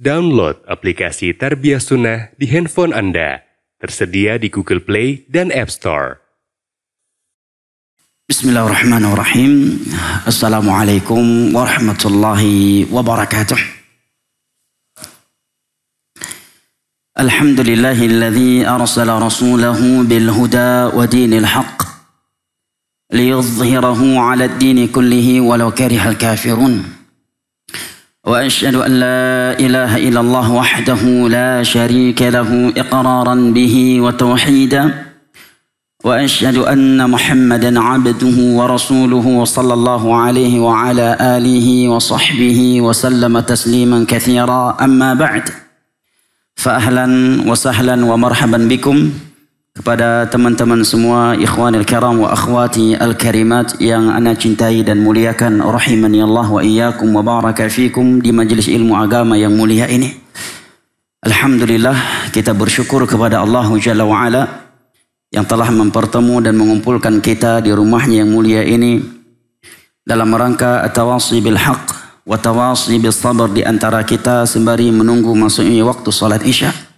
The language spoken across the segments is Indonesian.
Download aplikasi Tarbiyah Sunnah di handphone Anda. Tersedia di Google Play dan App Store. Bismillahirrahmanirrahim. Assalamualaikum warahmatullahi wabarakatuh. Alhamdulillahilladzi arsala rasulahu bilhuda wa dinil haqq liyudhhirahu 'ala ad-dini kullihi walau karihal kafirun. وأشهد أن لا إله إلا الله وحده لا شريك له إقرارا به وتوحيدا وأشهد أن محمدا عبده ورسوله صلى الله عليه وعلى آله وصحبه وسلم تسليما كثيرا أما بعد فأهلا وسهلا ومرحبا بكم kepada teman-teman semua ikhwanil kiram wa akhwati al-karimat yang ana cintai dan muliakan, rahimani Allah wa iyyakum wa baraka fikum di majelis ilmu agama yang mulia ini. Alhamdulillah, kita bersyukur kepada Allah Jalla wa Ala yang telah mempertemu dan mengumpulkan kita di rumahnya yang mulia ini dalam rangka at-tawasi bil haqq wa tawasi bis sabr di antara kita sembari menunggu masuknya waktu salat Isya.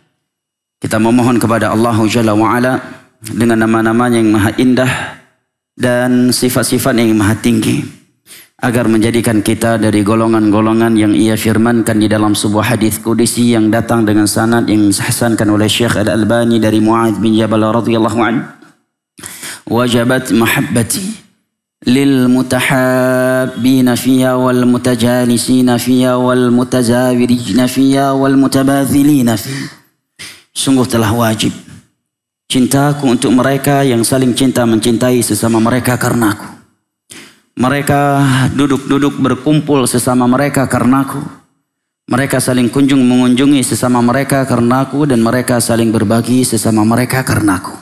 Kita memohon kepada Allah Jalla wa'ala dengan nama-namanya yang maha indah dan sifat-sifat yang maha tinggi, agar menjadikan kita dari golongan-golongan yang ia firmankan di dalam sebuah hadis qudsi yang datang dengan sanad yang disahsankan oleh Syekh Al-Albani dari Mu'adz bin Jabal radhiyallahu anhu. Wajabat mahabbati lil mutahabbina fiha wal mutajalisina fiha wal mutazawirijna fiha wal mutabathilina fiha. Sungguh telah wajib cintaku untuk mereka yang saling cinta mencintai sesama mereka karenaku. Mereka duduk-duduk berkumpul sesama mereka karenaku. Mereka saling kunjung mengunjungi sesama mereka karenaku, dan mereka saling berbagi sesama mereka karenaku.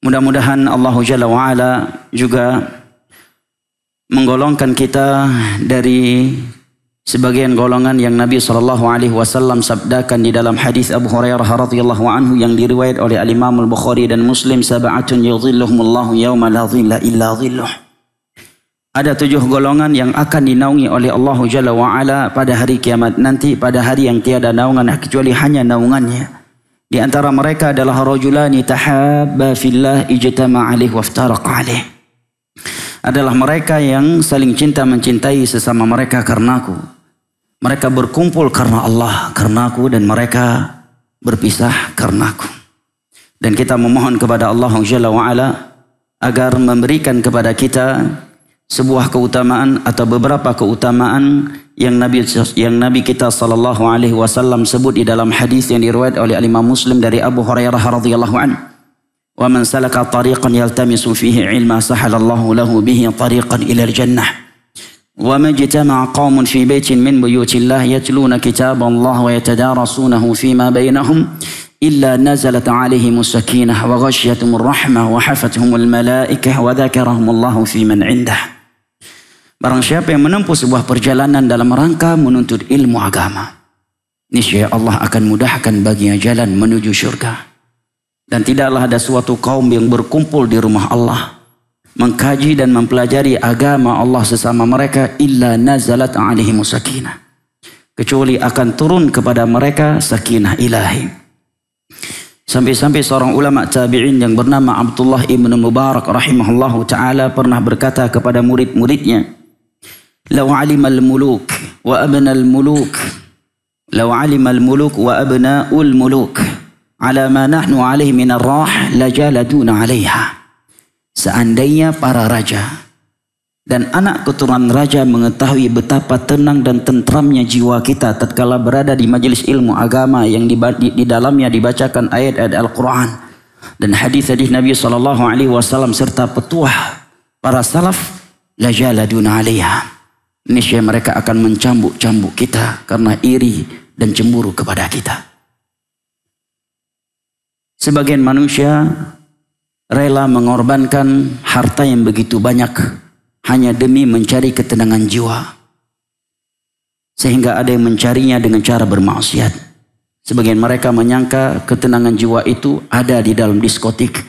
Mudah-mudahan Allah Jalla wa'ala juga menggolongkan kita dari sebagian golongan yang Nabi SAW sabdakan di dalam hadis Abu Hurairah radhiyallahu anhu yang diriwayat oleh Al-Imam Al-Bukhari dan Muslim, sab'atun yudhilluhumullahu yawma la dhilla illa dhilluh. Ada 7 golongan yang akan dinaungi oleh Allah Jalla wa'ala pada hari kiamat nanti, pada hari yang tiada naungan kecuali hanya naungannya. Di antara mereka adalah rajulani tahabba fillah ijtama'a alaihi waftaraqa alaihi. Adalah mereka yang saling cinta mencintai sesama mereka karenaku. Mereka berkumpul karena Allah, karenaku, dan mereka berpisah karenaku. Dan kita memohon kepada Allah Jalla wa'ala agar memberikan kepada kita sebuah keutamaan atau beberapa keutamaan yang Nabi kita sallallahu alaihi wasallam sebut di dalam hadis yang diriwayat oleh Imam Muslim dari Abu Hurairah radhiyallahu anhu. Wa man salaka tariqan yaltamisu fihi ilma sahalallahu lahu bihi tariqan ila al-jannah. Wa ma jitama'a qaumun fi baitin min buyutillah yatluna kitaballah wa yatadarasunahu fima bainahum illa nazalat 'alaihimus sakinah wa ghasyiyatuhumur rahmah wa hafathumul malaikah wa dzakarahumullahu fi man 'indah. Barang siapa yang menempuh sebuah perjalanan dalam rangka menuntut ilmu agama, niscaya Allah akan mudahkan baginya jalan menuju syurga. Dan tidaklah ada suatu kaum yang berkumpul di rumah Allah mengkaji dan mempelajari agama Allah sesama mereka illa nazalat alaihimus sakinah, kecuali akan turun kepada mereka sakinah ilahi. Sampai-sampai seorang ulama tabi'in yang bernama Abdullah ibn Mubarak rahimahullahu ta'ala pernah berkata kepada murid-muridnya, law alimal muluk wa abnal muluk law alimal muluk wa abnaul muluk ala ma nahnu alaihi min ar-rah lajaladuna alaiha. Seandainya para raja dan anak keturunan raja mengetahui betapa tenang dan tentramnya jiwa kita tatkala berada di majelis ilmu agama yang di dalamnya dibacakan ayat-ayat Al-Quran dan hadis-hadis Nabi SAW serta petuah para salaf, lajaladuna alaiha, niscaya mereka akan mencambuk-cambuk kita karena iri dan cemburu kepada kita. Sebagian manusia rela mengorbankan harta yang begitu banyak hanya demi mencari ketenangan jiwa. Sehingga ada yang mencarinya dengan cara bermaksiat. Sebagian mereka menyangka ketenangan jiwa itu ada di dalam diskotik.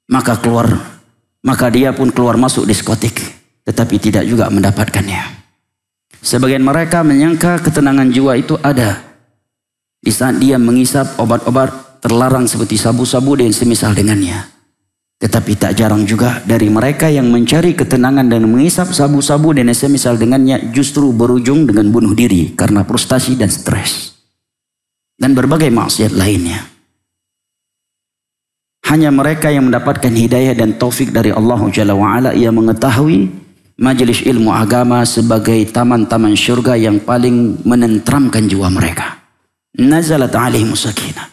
Maka dia pun keluar masuk diskotik. Tetapi tidak juga mendapatkannya. Sebagian mereka menyangka ketenangan jiwa itu ada di saat dia mengisap obat-obat terlarang seperti sabu-sabu dan semisal dengannya. Tetapi tak jarang juga dari mereka yang mencari ketenangan dan mengisap sabu-sabu dan semisal dengannya justru berujung dengan bunuh diri karena frustasi dan stres. Dan berbagai maksiat lainnya. Hanya mereka yang mendapatkan hidayah dan taufik dari Allah Jalla wa'ala yang mengetahui majelis ilmu agama sebagai taman-taman syurga yang paling menentramkan jiwa mereka. Nazalat alaihimus sakinah.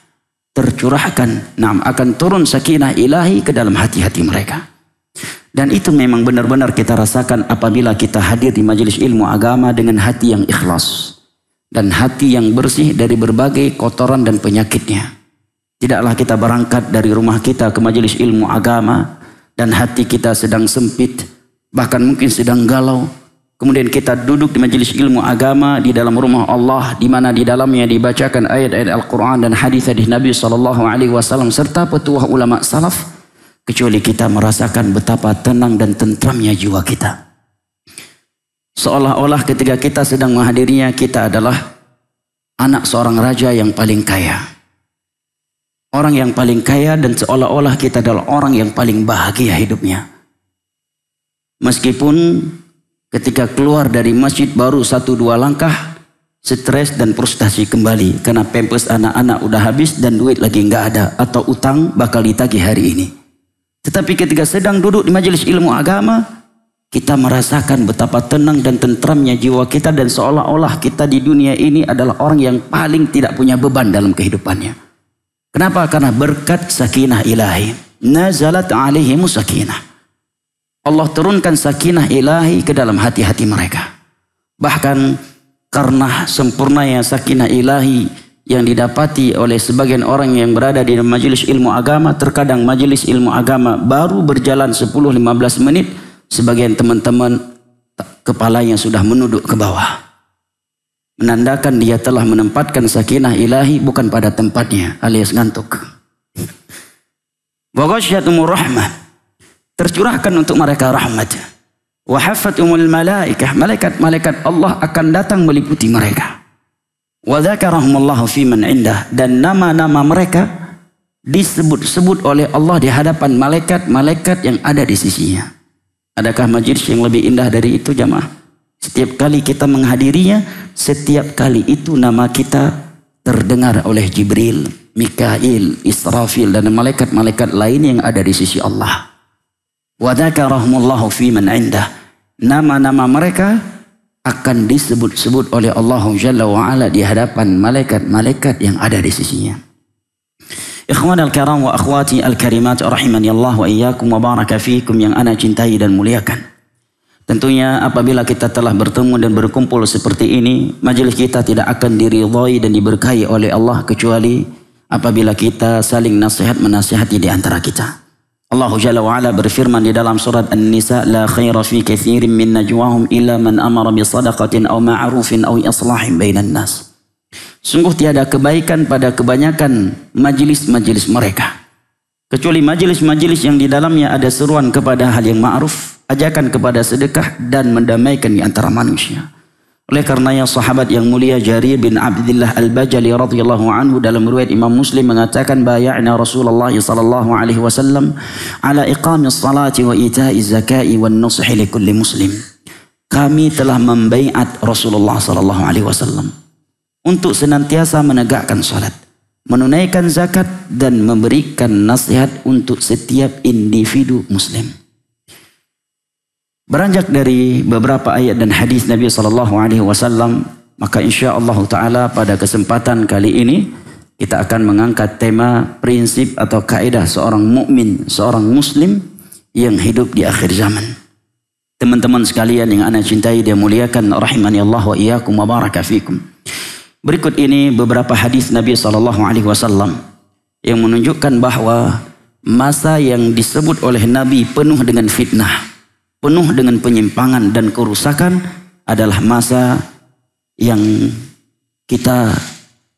Tercurahkan, akan turun sakinah ilahi ke dalam hati-hati mereka. Dan itu memang benar-benar kita rasakan apabila kita hadir di majelis ilmu agama dengan hati yang ikhlas. Dan hati yang bersih dari berbagai kotoran dan penyakitnya. Tidaklah kita berangkat dari rumah kita ke majelis ilmu agama dan hati kita sedang sempit, bahkan mungkin sedang galau. Kemudian kita duduk di majelis ilmu agama di dalam rumah Allah, di mana di dalamnya dibacakan ayat-ayat Al-Quran dan hadis-hadis Nabi SAW serta petuah ulama salaf, kecuali kita merasakan betapa tenang dan tentramnya jiwa kita. Seolah-olah ketika kita sedang menghadirinya, kita adalah anak seorang raja yang paling kaya. Orang yang paling kaya, dan seolah-olah kita adalah orang yang paling bahagia hidupnya. Meskipun ketika keluar dari masjid baru 1-2 langkah, stres dan frustasi kembali. Karena pampers anak-anak udah habis dan duit lagi nggak ada. Atau utang bakal ditagih hari ini. Tetapi ketika sedang duduk di majelis ilmu agama, kita merasakan betapa tenang dan tentramnya jiwa kita. Dan seolah-olah kita di dunia ini adalah orang yang paling tidak punya beban dalam kehidupannya. Kenapa? Karena berkat sakinah ilahi. Nazalat alaihimus sakinah. Allah turunkan sakinah ilahi ke dalam hati-hati mereka. Bahkan karena sempurnanya sakinah ilahi yang didapati oleh sebagian orang yang berada di majelis ilmu agama, terkadang majelis ilmu agama baru berjalan 10-15 menit, sebagian teman-teman kepalanya sudah menunduk ke bawah. Menandakan dia telah menempatkan sakinah ilahi bukan pada tempatnya, alias ngantuk. Wa ghasyiatumur rahmah. Tercurahkan untuk mereka rahmat. Wa haffathumul malaikah. Malaikat-malaikat Allah akan datang meliputi mereka. Wa dzakarahumullahu fi man indah. Dan nama-nama mereka disebut-sebut oleh Allah di hadapan malaikat-malaikat yang ada di sisinya. Adakah majelis yang lebih indah dari itu, jamaah? Setiap kali kita menghadirinya, setiap kali itu nama kita terdengar oleh Jibril, Mikail, Israfil, dan malaikat-malaikat lain yang ada di sisi Allah. Wa dzakarahumullahu fi man indah. Nama-nama mereka akan disebut-sebut oleh Allah Jalla wa Ala di hadapan malaikat-malaikat yang ada di sisinya. Ikhwan al-kiram wa akhwati al-karimat rahimani Allah wa iyyakum wa baraka fiikum yang ana cintai dan muliakan. Tentunya apabila kita telah bertemu dan berkumpul seperti ini, majelis kita tidak akan diridhai dan diberkahi oleh Allah kecuali apabila kita saling nasihat menasihati di antara kita. Allah Jalla wa Ala berfirman di dalam surat An-Nisa, la khaira fi katsirin min najwahum illa man amara bi shadaqatin aw ma'rufin aw islahin bainan nas. Sungguh tiada kebaikan pada kebanyakan majelis-majelis mereka, kecuali majelis-majelis yang di dalamnya ada seruan kepada hal yang ma'ruf, ajakan kepada sedekah dan mendamaikan di antara manusia. Oleh karenanya sahabat yang mulia Jarir bin Abdullah Al-Bajali radhiyallahu anhu dalam riwayat Imam Muslim mengatakan, bay'na Rasulullah sallallahu alaihi wasallam ala iqamis salati wa ita'iz zakati wan nushi li kulli muslim. Kami telah membaiat Rasulullah sallallahu alaihi wasallam untuk senantiasa menegakkan salat, menunaikan zakat dan memberikan nasihat untuk setiap individu muslim. Beranjak dari beberapa ayat dan hadis Nabi SAW, maka insya Allah Ta'ala pada kesempatan kali ini kita akan mengangkat tema prinsip atau kaidah seorang mukmin, seorang muslim yang hidup di akhir zaman. Teman-teman sekalian yang ana cintai dan muliakan, rahimani Allah wa iyyakum wa baraka fikum. Berikut ini beberapa hadis Nabi SAW yang menunjukkan bahwa masa yang disebut oleh Nabi penuh dengan fitnah, penuh dengan penyimpangan dan kerusakan adalah masa yang kita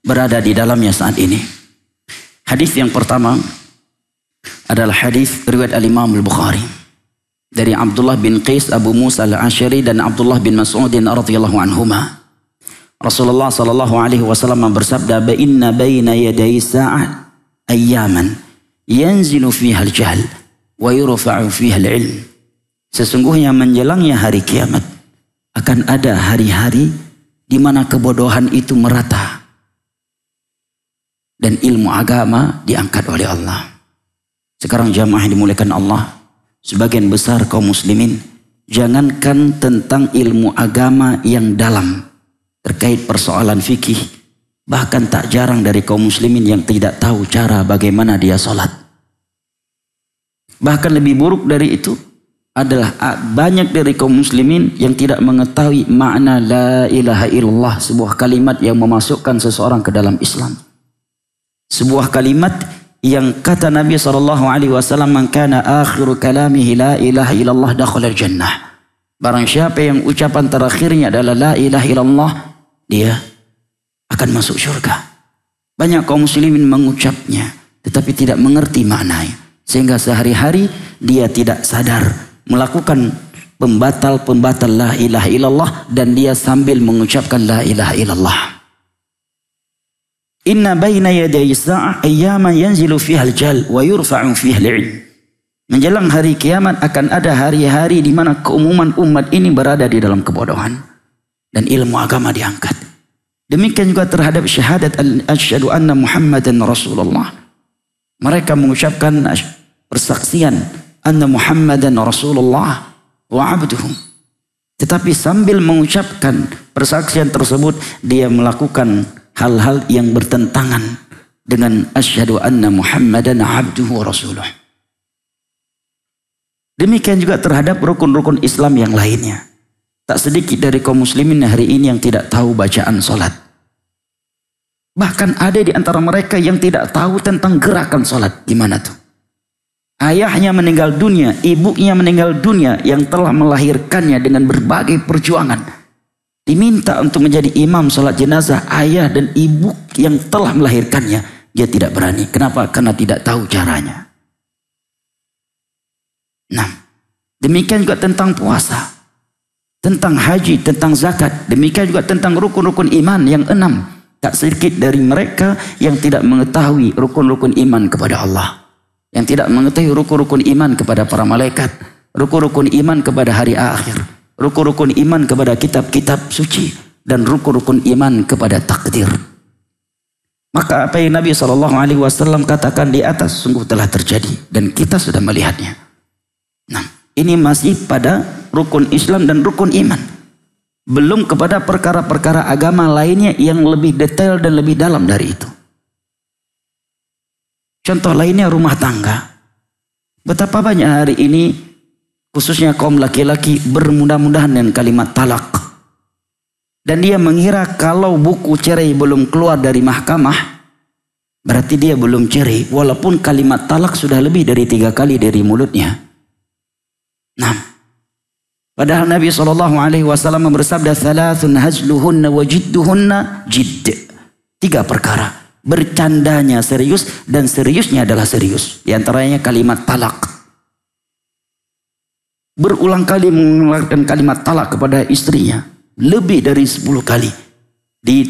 berada di dalamnya saat ini. Hadis yang pertama adalah hadis riwayat Al-Imam Al-Bukhari. dari Abdullah bin Qais, Abu Musa al-Asy'ari dan Abdullah bin Mas'ud radhiyallahu anhuma. Rasulullah sallallahu alaihi wasallam bersabda, "Inna baina yaday sa'ah ayyaman yanzilu fiha al-jahl wa yurfa'u fiha al-ilm." Sesungguhnya menjelangnya hari kiamat akan ada hari-hari di mana kebodohan itu merata dan ilmu agama diangkat oleh Allah. Sekarang jamaah yang dimuliakan Allah, sebagian besar kaum muslimin jangankan tentang ilmu agama yang dalam terkait persoalan fikih, bahkan tak jarang dari kaum muslimin yang tidak tahu cara bagaimana dia sholat. Bahkan lebih buruk dari itu adalah banyak dari kaum muslimin yang tidak mengetahui makna la ilaha illallah, sebuah kalimat yang memasukkan seseorang ke dalam Islam. Sebuah kalimat yang kata Nabi SAW, "Man kana akhiru kalamihi la ilaha illallah dakhala jannah." Barang siapa yang ucapan terakhirnya adalah la ilaha illallah, dia akan masuk surga. Banyak kaum muslimin mengucapnya tetapi tidak mengerti maknanya, sehingga sehari-hari dia tidak sadar melakukan pembatal la ilaha illallah dan dia sambil mengucapkan la ilaha illallah. Inna baina yaday sa'ah ayyaman yanzilu fiha al-jahl wa yurfa'u fiha al-'ilm. Menjelang hari kiamat akan ada hari-hari di mana keumuman umat ini berada di dalam kebodohan dan ilmu agama diangkat. Demikian juga terhadap syahadat asyhadu anna Muhammadan Rasulullah. Mereka mengucapkan persaksian anna Muhammadan Rasulullah wa abduhu. Tetapi sambil mengucapkan persaksian tersebut, dia melakukan hal-hal yang bertentangan dengan asyhadu anna Muhammadan abduhu wa rasuluh. Demikian juga terhadap rukun-rukun Islam yang lainnya. Tak sedikit dari kaum muslimin hari ini yang tidak tahu bacaan salat. Bahkan ada di antara mereka yang tidak tahu tentang gerakan salat. Gimana tuh? Ayahnya meninggal dunia, ibunya meninggal dunia yang telah melahirkannya dengan berbagai perjuangan. Diminta untuk menjadi imam salat jenazah ayah dan ibu yang telah melahirkannya. Dia tidak berani. Kenapa? Karena tidak tahu caranya. Nah, demikian juga tentang puasa, tentang haji, tentang zakat. Demikian juga tentang rukun-rukun iman yang 6. Tak sedikit dari mereka yang tidak mengetahui rukun-rukun iman kepada Allah. Yang tidak mengetahui rukun-rukun iman kepada para malaikat, rukun-rukun iman kepada hari akhir, rukun-rukun iman kepada kitab-kitab suci, dan rukun-rukun iman kepada takdir. Maka apa yang Nabi SAW katakan di atas sungguh telah terjadi dan kita sudah melihatnya. Nah, ini masih pada rukun Islam dan rukun iman. Belum kepada perkara-perkara agama lainnya yang lebih detail dan lebih dalam dari itu. Contoh lainnya rumah tangga. Betapa banyak hari ini khususnya kaum laki-laki bermudah-mudahan dengan kalimat talak. Dan dia mengira kalau buku cerai belum keluar dari mahkamah, berarti dia belum cerai. Walaupun kalimat talak sudah lebih dari 3 kali dari mulutnya. Nah, padahal Nabi SAW bersabda, "Thalathun hazluhunna wa jidduhunna jidd." 3 perkara. Bercandanya serius dan seriusnya adalah serius. Di antaranya kalimat talak. Berulang kali mengeluarkan kalimat talak kepada istrinya. Lebih dari 10 kali. Di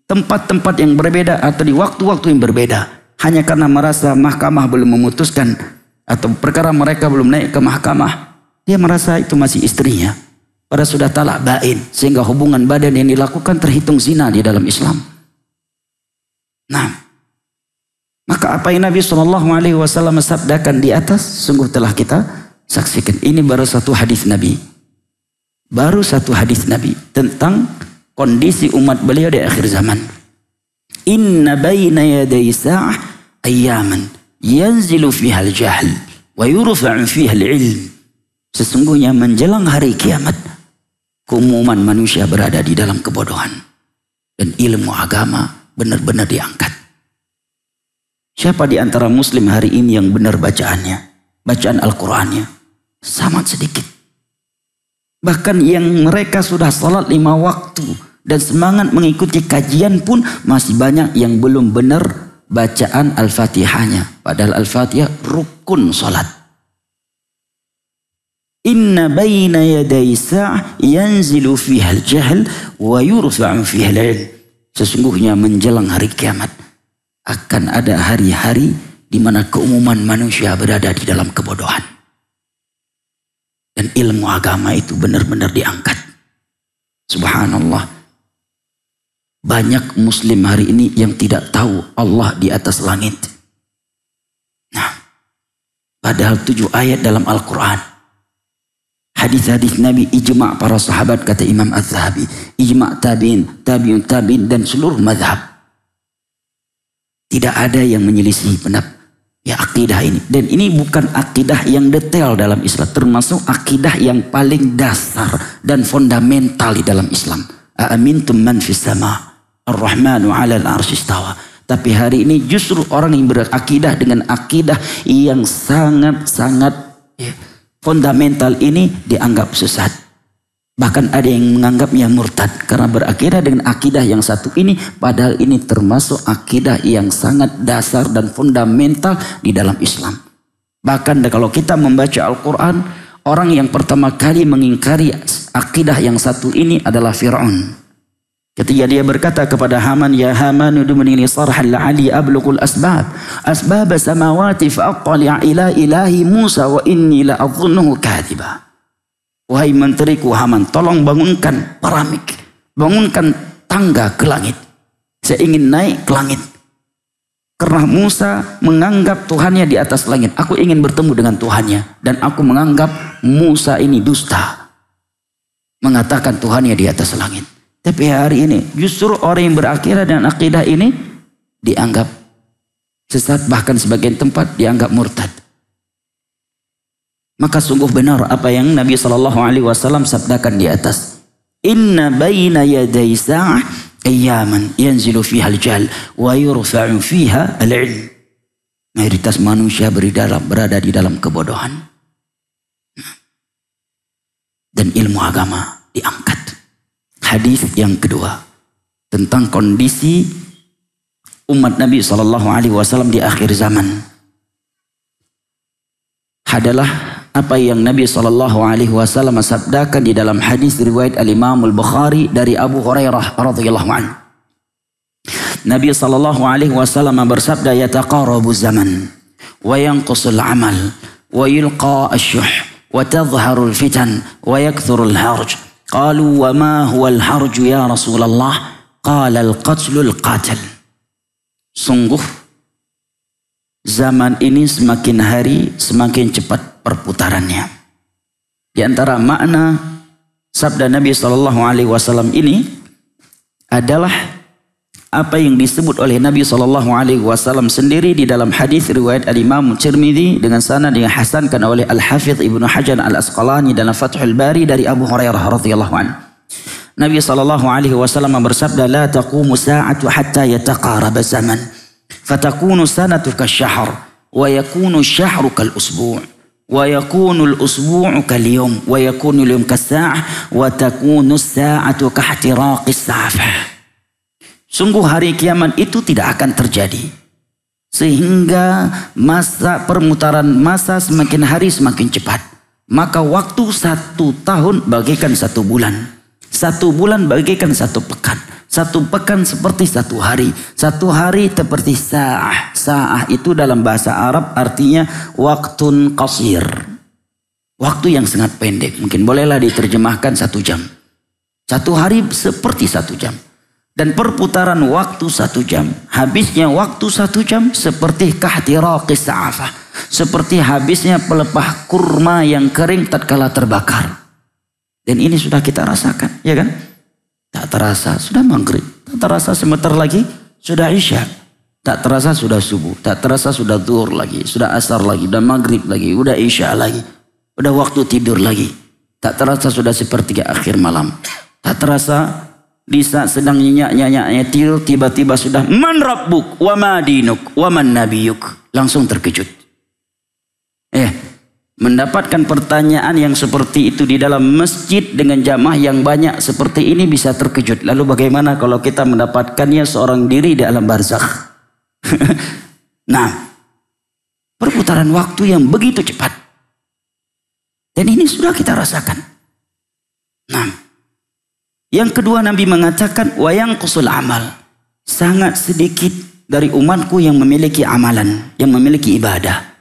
tempat-tempat yang berbeda atau di waktu-waktu yang berbeda. Hanya karena merasa mahkamah belum memutuskan. Atau perkara mereka belum naik ke mahkamah. Dia merasa itu masih istrinya. Padahal sudah talak bain. Sehingga hubungan badan yang dilakukan terhitung zina di dalam Islam. Nah, maka apa yang Nabi SAW sabdakan di atas sungguh telah kita saksikan. Ini baru satu hadis Nabi. Baru satu hadis Nabi tentang kondisi umat beliau di akhir zaman. Inna baina yaday sa'ah ayyaman yanzilu fiha al-jahl wa yurfa'u fiha al-ilm. Sesungguhnya menjelang hari kiamat, keumuman manusia berada di dalam kebodohan dan ilmu agama benar-benar diangkat. Siapa di antara muslim hari ini yang benar bacaannya? Bacaan Al-Qur'annya sangat sedikit. Bahkan yang mereka sudah salat 5 waktu dan semangat mengikuti kajian pun masih banyak yang belum benar bacaan Al-Fatihahnya. Padahal Al-Fatihah rukun salat. Inna baina yaday sa'ah yanzilu fiha al-jahl wa yurfa'u fiha al-'ilm. Sesungguhnya menjelang hari kiamat akan ada hari-hari di mana keumuman manusia berada di dalam kebodohan. Dan ilmu agama itu benar-benar diangkat. Subhanallah. Banyak muslim hari ini yang tidak tahu Allah di atas langit. Nah, padahal 7 ayat dalam Al-Quran. Hadis-hadis Nabi, ijma' para sahabat, kata Imam Az-Zahabi. Ijma' tabi'in, tabi'un tabi'in, dan seluruh mazhab. Tidak ada yang menyelisih pendapat ya akidah ini. Dan ini bukan akidah yang detail dalam Islam. Termasuk akidah yang paling dasar dan fundamental di dalam Islam. Aamintum man fis sama' ar-Rahmanu 'alal 'arsy istawa. Tapi hari ini justru orang yang berakidah dengan akidah yang sangat-sangat fundamental ini dianggap sesat. Bahkan ada yang menganggapnya murtad karena berakidah dengan akidah yang satu ini, padahal ini termasuk akidah yang sangat dasar dan fundamental di dalam Islam. Bahkan kalau kita membaca Al-Quran, orang yang pertama kali mengingkari akidah yang satu ini adalah Fir'aun. Ketika dia berkata kepada Haman, ya Haman udumni li sarhan la'ali ablughul asbab samawati fa'attali'a ila ilahi Musa wa inni la'adhunnuhu kadhiba. Wahai menteriku Haman, tolong bangunkan paramik, bangunkan tangga ke langit. Saya ingin naik ke langit. Karena Musa menganggap Tuhannya di atas langit. Aku ingin bertemu dengan Tuhannya. Dan aku menganggap Musa ini dusta, mengatakan Tuhannya di atas langit. Tapi hari ini justru orang yang berakidah dan akidah ini dianggap sesat, bahkan sebagian tempat dianggap murtad. Maka sungguh benar apa yang Nabi SAW sabdakan di atas. Inna baina yaday sa'ah ayyaman yanzilu fiha al-jahl wa yurfa'u fiha al-'ilm. Mayoritas manusia berada di dalam kebodohan. Dan ilmu agama diangkat. Hadis yang kedua tentang kondisi umat Nabi SAW di akhir zaman adalah apa yang Nabi SAW sabdakan di dalam hadis riwayat Al-Imam Al-Bukhari dari Abu Hurairah radhiyallahu anhu. Nabi SAW bersabda, yataqarabu zaman wa yanqusul amal wa yulqa asy-syuh wa tadhharu al-fitan wa yakthuru al-harj. Qalu wa ma huwa al-harju ya Rasulullah? Qala al-qatlul qatil. Sungguh zaman ini semakin hari semakin cepat perputarannya. Di antara makna sabda Nabi SAW ini adalah apa yang disebut oleh Nabi SAW sendiri di dalam hadis riwayat Al-Imam Tirmidzi dengan sanad yang dihasankan oleh Al-Hafidz Ibnu Hajar Al-Asqalani dalam Fathul Bari dari Abu Hurairah radhiyallahu anhu. Nabi SAW bersabda, la taqumu sa'atu hatta yataqaraba zaman fatakunu sanatu kasyahr wa yakunu syahru kal usbu' wa yakunu al-usbu'u kal yawm wa yakunu al-yawm kas-sa'ah wa takunu as-sa'atu kahtiraqis safah. Sungguh hari kiamat itu tidak akan terjadi. Sehingga masa permutaran masa semakin hari semakin cepat. Maka waktu 1 tahun bagaikan 1 bulan. 1 bulan bagaikan 1 pekan. 1 pekan seperti 1 hari. 1 hari seperti sa'ah. Sa'ah itu dalam bahasa Arab artinya waktun qasir. Waktu yang sangat pendek. Mungkin bolehlah diterjemahkan 1 jam. 1 hari seperti 1 jam. Dan perputaran waktu 1 jam. Habisnya waktu 1 jam seperti kahtiraqis sa'afah. Seperti habisnya pelepah kurma yang kering tatkala terbakar. Dan ini sudah kita rasakan, ya kan? Tak terasa sudah maghrib. Tak terasa sebentar lagi sudah isya. Tak terasa sudah subuh. Tak terasa sudah zuhur lagi. Sudah asar lagi. Sudah maghrib lagi. Sudah isya lagi. Sudah waktu tidur lagi. Tak terasa sudah sepertiga akhir malam. Tak terasa di saat sedang nyenyak-nyenyaknya tidur, tiba-tiba sudah man rabbuk wa ma dinuk wa man nabiyuk. Langsung terkejut. Mendapatkan pertanyaan yang seperti itu di dalam masjid dengan jamaah yang banyak seperti ini bisa terkejut. Lalu bagaimana kalau kita mendapatkannya seorang diri di alam barzakh? Nah, perputaran waktu yang begitu cepat. Dan ini sudah kita rasakan. Nah, yang kedua Nabi mengatakan wa yanqusul amal. Sangat sedikit dari umatku yang memiliki amalan, yang memiliki ibadah.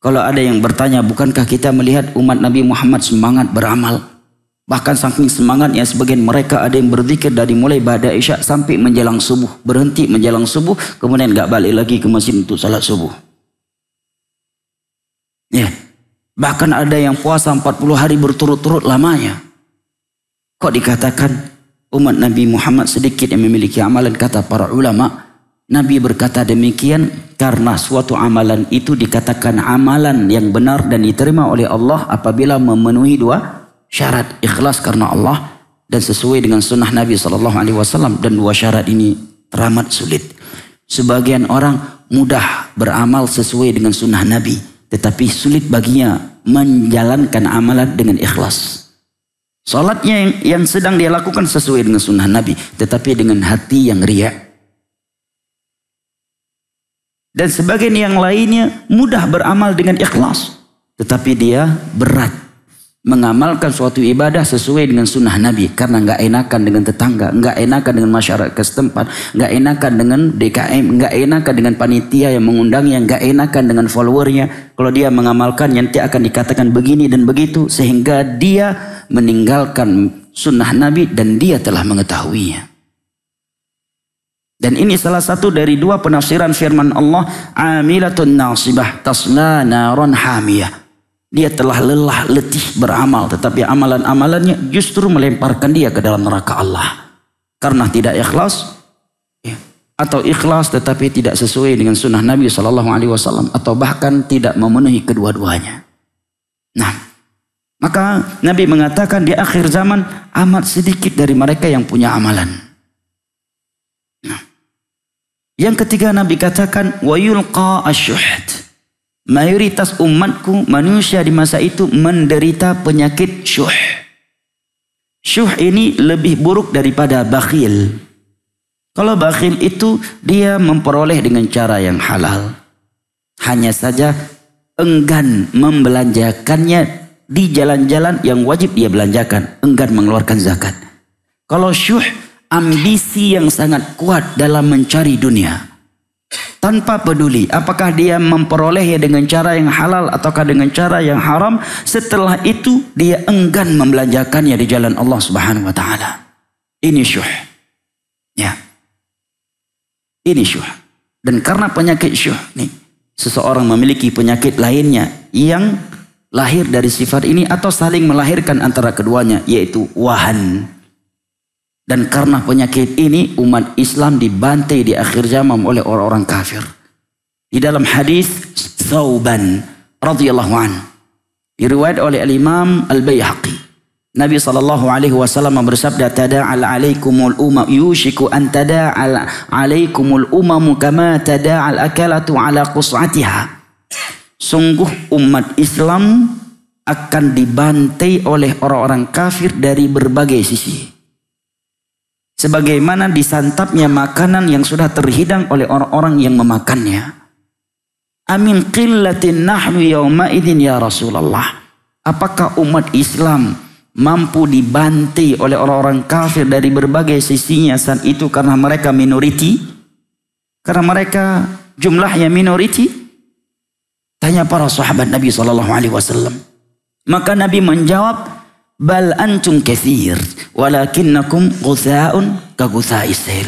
Kalau ada yang bertanya, bukankah kita melihat umat Nabi Muhammad semangat beramal? Bahkan saking semangatnya sebagian mereka ada yang berzikir dari mulai ba'da isya sampai menjelang subuh. Berhenti menjelang subuh, kemudian gak balik lagi ke masjid untuk salat subuh. Ya. Bahkan ada yang puasa 40 hari berturut-turut lamanya. Kok dikatakan umat Nabi Muhammad sedikit yang memiliki amalan? Kata para ulama, Nabi berkata demikian karena suatu amalan itu dikatakan amalan yang benar dan diterima oleh Allah apabila memenuhi dua syarat. Ikhlas karena Allah dan sesuai dengan sunnah Nabi SAW. Dan dua syarat ini teramat sulit. Sebagian orang mudah beramal sesuai dengan sunnah Nabi, tetapi sulit baginya menjalankan amalan dengan ikhlas. Salatnya yang sedang dia lakukan sesuai dengan sunnah Nabi, tetapi dengan hati yang riya. Dan sebagian yang lainnya mudah beramal dengan ikhlas, tetapi dia berat mengamalkan suatu ibadah sesuai dengan sunnah Nabi karena nggak enakan dengan tetangga, nggak enakan dengan masyarakat setempat, nggak enakan dengan DKM, nggak enakan dengan panitia yang mengundangnya, nggak enakan dengan followernya. Kalau dia mengamalkan nanti akan dikatakan begini dan begitu, sehingga dia meninggalkan sunnah Nabi dan dia telah mengetahuinya. Dan ini salah satu dari dua penafsiran firman Allah, amilatun nasibah tasla naron hamiyah. Dia telah lelah letih beramal, tetapi amalan-amalannya justru melemparkan dia ke dalam neraka Allah. Karena tidak ikhlas, atau ikhlas tetapi tidak sesuai dengan sunnah Nabi SAW, atau bahkan tidak memenuhi kedua-duanya. Nah, maka Nabi mengatakan di akhir zaman amat sedikit dari mereka yang punya amalan. Yang ketiga Nabi katakan wa yulqa asyuhd. Mayoritas umatku manusia di masa itu menderita penyakit syuh. Syuh ini lebih buruk daripada bakhil. Kalau bakhil itu dia memperoleh dengan cara yang halal. Hanya saja enggan membelanjakannya di jalan-jalan yang wajib dia belanjakan. Enggan mengeluarkan zakat. Kalau syuh, ambisi yang sangat kuat dalam mencari dunia. Tanpa peduli apakah dia memperolehnya dengan cara yang halal ataukah dengan cara yang haram. Setelah itu dia enggan membelanjakannya di jalan Allah Subhanahu wa taala. Ini syuh. Ya. Ini syuh. Dan karena penyakit syuh nih, seseorang memiliki penyakit lainnya yang lahir dari sifat ini atau saling melahirkan antara keduanya, yaitu wahan. Dan karena penyakit ini umat Islam dibantai di akhir zaman oleh orang-orang kafir. Di dalam hadis Thauban radhiyallahu anhu diriwayat oleh Al-Imam Al-Baihaqi, Nabi SAW bersabda, tada'al alaikumul umam yushiku an tada'al alaikumul umamu kama tada'al akalatu ala qus'atiha. Sungguh umat Islam akan dibantai oleh orang-orang kafir dari berbagai sisi. Sebagaimana disantapnya makanan yang sudah terhidang oleh orang-orang yang memakannya. Amin qillatin nahnu yawma idin ya Rasulullah. Apakah umat Islam mampu dibantai oleh orang-orang kafir dari berbagai sisinya saat itu karena mereka minoriti? Karena mereka jumlahnya minoriti? Tanya para sahabat Nabi SAW. Maka Nabi menjawab, bal antum katsir walakinnakum ghutha'un ka ghutha'is sail.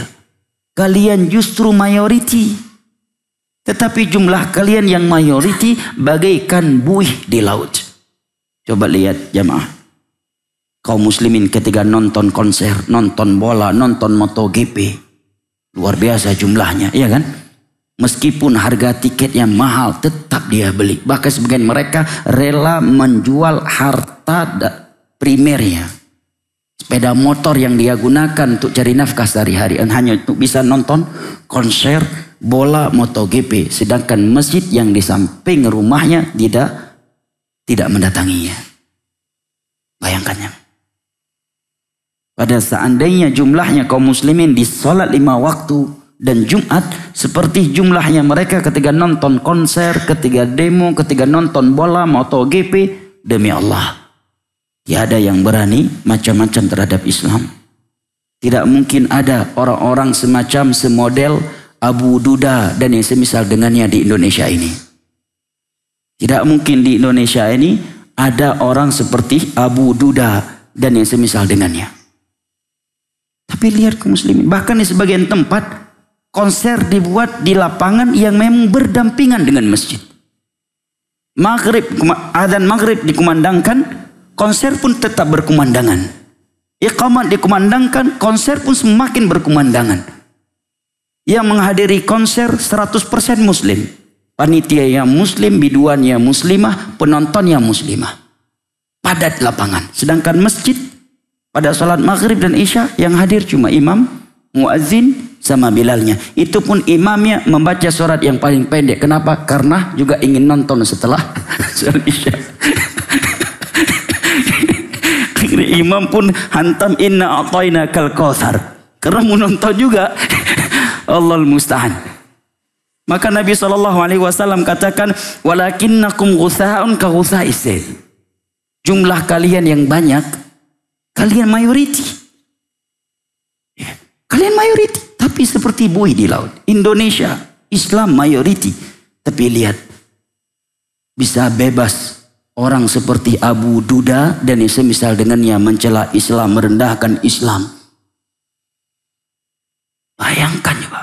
Kalian justru mayoriti, tetapi jumlah kalian yang mayoriti bagaikan buih di laut. Coba lihat jamaah, kaum muslimin ketika nonton konser, nonton bola, nonton MotoGP, luar biasa jumlahnya, iya kan? Meskipun harga tiketnya mahal, tetap dia beli. Bahkan sebagian mereka rela menjual harta primernya, sepeda motor yang dia gunakan untuk cari nafkah sehari-hari, hanya untuk bisa nonton konser bola MotoGP, sedangkan masjid yang di samping rumahnya tidak mendatanginya. Bayangkannya. Pada seandainya jumlahnya kaum muslimin di salat 5 waktu dan Jumat seperti jumlahnya mereka ketika nonton konser, ketika demo, ketika nonton bola MotoGP, demi Allah, Tiada yang berani macam-macam terhadap Islam. Tidak mungkin ada orang-orang semacam semodel Abu Duda dan yang semisal dengannya di Indonesia ini. Tidak mungkin di Indonesia ini ada orang seperti Abu Duda dan yang semisal dengannya. Tapi lihat kaum muslimin, bahkan di sebagian tempat konser dibuat di lapangan yang memang berdampingan dengan masjid. Adzan maghrib dikumandangkan, konser pun tetap berkumandangan. Iqamat dikumandangkan, konser pun semakin berkumandangan. Yang menghadiri konser 100% muslim. Panitia yang muslim, biduannya muslimah, penontonnya muslimah. Padat lapangan. Sedangkan masjid pada salat maghrib dan isya yang hadir cuma imam, muazzin, sama bilalnya. Itu pun imamnya membaca surat yang paling pendek. Kenapa? Karena juga ingin nonton setelah surat isya. Imam pun hantam inna a'tayna kal kautsar. Karena mau nonton juga. Allahul musta'an. Maka Nabi SAW katakan, walakinnakum ghutha'un ka ghutha'is sayl. Jumlah kalian yang banyak, kalian mayoriti. Kalian mayoriti, tapi seperti buih di laut. Indonesia, Islam mayoriti. Tapi lihat, bisa bebas orang seperti Abu Duda dan yang semisal dengannya mencela Islam, merendahkan Islam. Bayangkan coba.